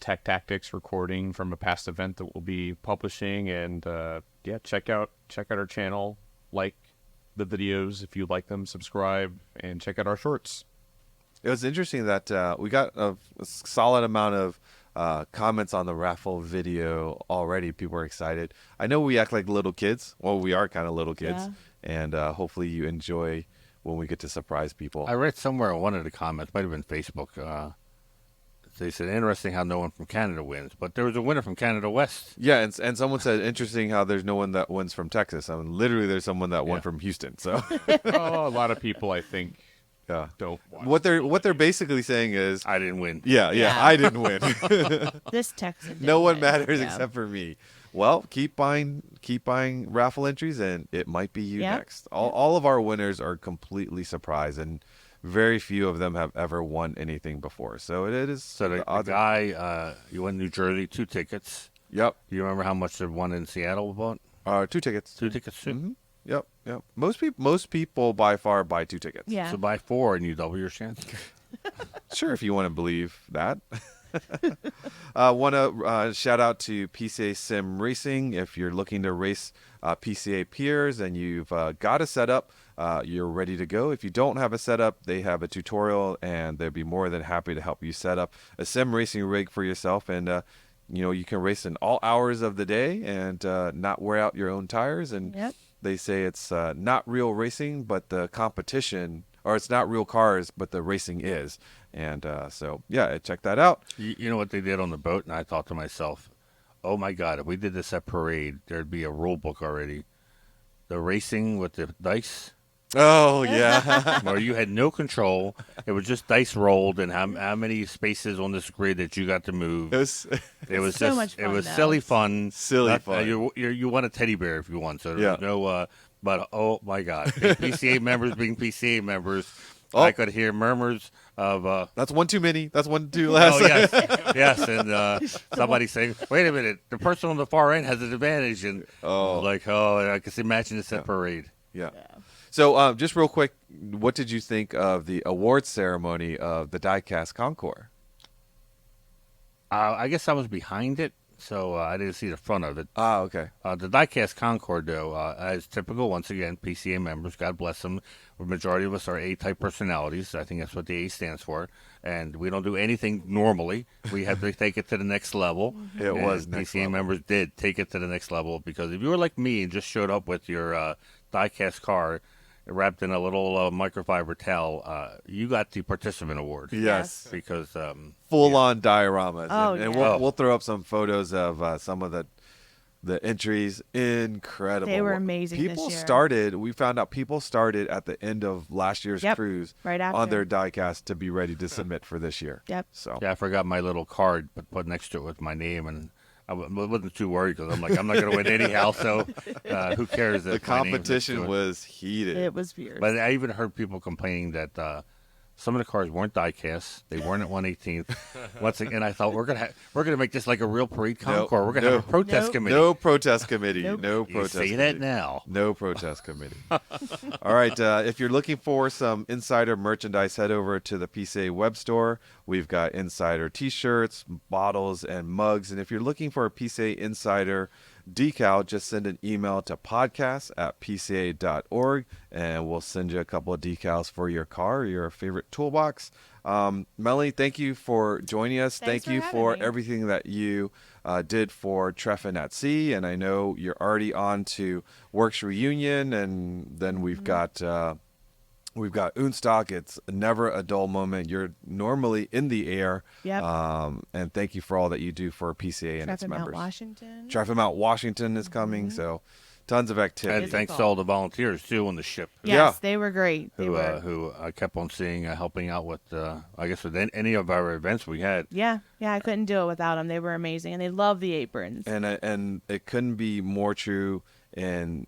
Tech Tactics recording from a past event that we'll be publishing, and check out our channel, like the videos if you like them, subscribe, and check out our shorts. It was interesting that we got a solid amount of comments on the raffle video already. People are excited. I know we act like little kids. Well, we are kind of little kids. Yeah. And hopefully you enjoy when we get to surprise people. I read somewhere in one of the comments, might have been Facebook, they said, interesting how no one from Canada wins. But there was a winner from Canada West. Yeah, and someone said, interesting how there's no one that wins from Texas. I mean, literally there's someone that won Yeah. from Houston. So, A lot of people, I think, yeah. don't watch. What they're basically saying is, I didn't win. yeah, Yeah. I didn't win. This Texan. No didn't one win. matters Yeah. except for me. Well, keep buying raffle entries, and it might be you Yep. next. All of our winners are completely surprised, and very few of them have ever won anything before. So it is. So the odds are- guy, you won New Jersey, 2 tickets. Yep. Do you remember how much the one in Seattle bought? 2 tickets. 2 tickets too. Mhm. Yep. Most people by far buy 2 tickets. Yeah. So buy 4 and you double your chance. Sure, if you want to believe that. Want to shout out to PCA Sim Racing. If you're looking to race PCA peers and you've got a setup, you're ready to go. If you don't have a setup, they have a tutorial, and they'd be more than happy to help you set up a sim racing rig for yourself. And you can race in all hours of the day and not wear out your own tires. And Yep. they say it's not real racing, but the competition, or it's not real cars, but the racing is. And so, yeah, check that out. You know what they did on the boat? And I thought to myself, oh my God, if we did this at Parade, there'd be a rule book already. The racing with the dice, Oh, yeah. where you had no control. It was just dice rolled and how many spaces on this grid that you got to move. It was, It was so just, much it fun, was though. silly fun. Silly fun. You want a teddy bear if you want. So there Yeah. was no, but oh my God. PCA members being PCA members, Oh. I could hear murmurs of, that's one too many. That's one too less. oh, yes. Yes. And somebody saying, wait a minute, the person on the far end has an advantage. And Oh. I can imagine this at Parade. Yeah. So, just real quick, what did you think of the awards ceremony of the Diecast Concours? I guess I was behind it. so I didn't see the front of it. Ah, okay. The Diecast Concours, though, as typical, once again, PCA members, God bless them. The majority of us are A-type personalities. I think that's what the A stands for. And we don't do anything normally. We have to take it to the next level. It And was next PCA level. members did take it to the next level, because if you were like me and just showed up with your Diecast car wrapped in a little microfiber towel, you got the participant award. Yes. Because Full-on dioramas. Oh, and yeah. we'll throw up some photos of some of the entries. Incredible. They were amazing this People year. started, we found out people started at the end of last year's Yep, cruise right on after. their diecast to be ready to submit for this year. Yep. So yeah, I forgot my little card, but put next to it with my name, and I wasn't too worried, because I'm like, I'm not going to win anyhow, so who cares? the if my name's next to competition it. was heated. It was fierce. But I even heard people complaining that some of the cars weren't diecast. They weren't at 1/18th. Once again, I thought we're gonna make this like a real parade Nope, Concours. We're gonna have a nope. protest Nope. committee. No protest committee. Nope. No You protest say committee. that now. No protest committee. All right. If you're looking for some Insider merchandise, head over to the PCA web store. We've got Insider T-shirts, bottles, and mugs. And if you're looking for a PCA Insider decal, just send an email to podcast@pca.org, and we'll send you a couple of decals for your car or your favorite toolbox. Melanie, thank you for joining us. Thanks Thank you for for having me. everything that you did for Treffen at Sea, and I know you're already on to Works Reunion, and then we've got Unstock. It's never a dull moment. You're normally in the air. Yep. And thank you for all that you do for PCA and its Treffen, members. Mount Washington. Treffen Mount Washington is coming, so tons of activity. And thanks to all the volunteers too on the ship, Yes, Yeah. they were great. They were. who I kept on seeing helping out with I guess with any of our events we had. Yeah, I couldn't do it without them. They were amazing, and they love the aprons. And it couldn't be more true in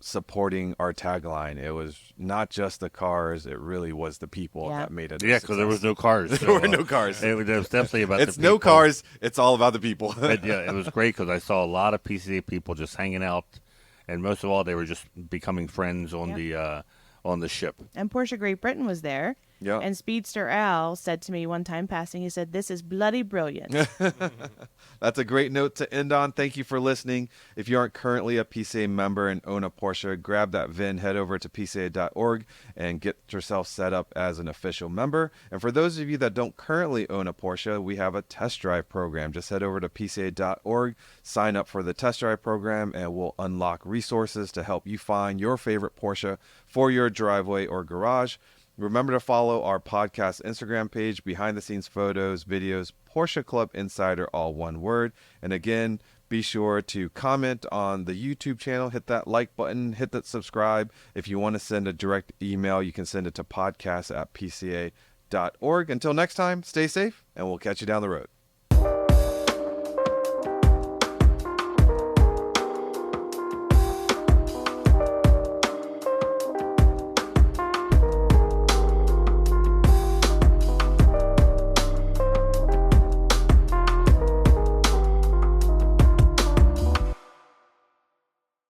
supporting our tagline. It was not just the cars, it really was the people Yeah. that made it a Yeah, because there was success. no cars. There were no cars. It was definitely about It's the no people. cars, it's all about the people. But yeah, it was great because I saw a lot of PCA people just hanging out, and most of all, they were just becoming friends on the ship. And Porsche Great Britain was there. Yeah. And Speedster Al said to me one time passing, he said, "This is bloody brilliant." That's a great note to end on. Thank you for listening. If you aren't currently a PCA member and own a Porsche, grab that VIN, head over to PCA.org, and get yourself set up as an official member. And for those of you that don't currently own a Porsche, we have a test drive program. Just head over to PCA.org, sign up for the test drive program, and we'll unlock resources to help you find your favorite Porsche for your driveway or garage. Remember to follow our podcast Instagram page, behind the scenes photos, videos, Porsche Club Insider, all one word. And again, be sure to comment on the YouTube channel, hit that like button, hit that subscribe. If you want to send a direct email, you can send it to podcast@pca.org. Until next time, stay safe, and we'll catch you down the road.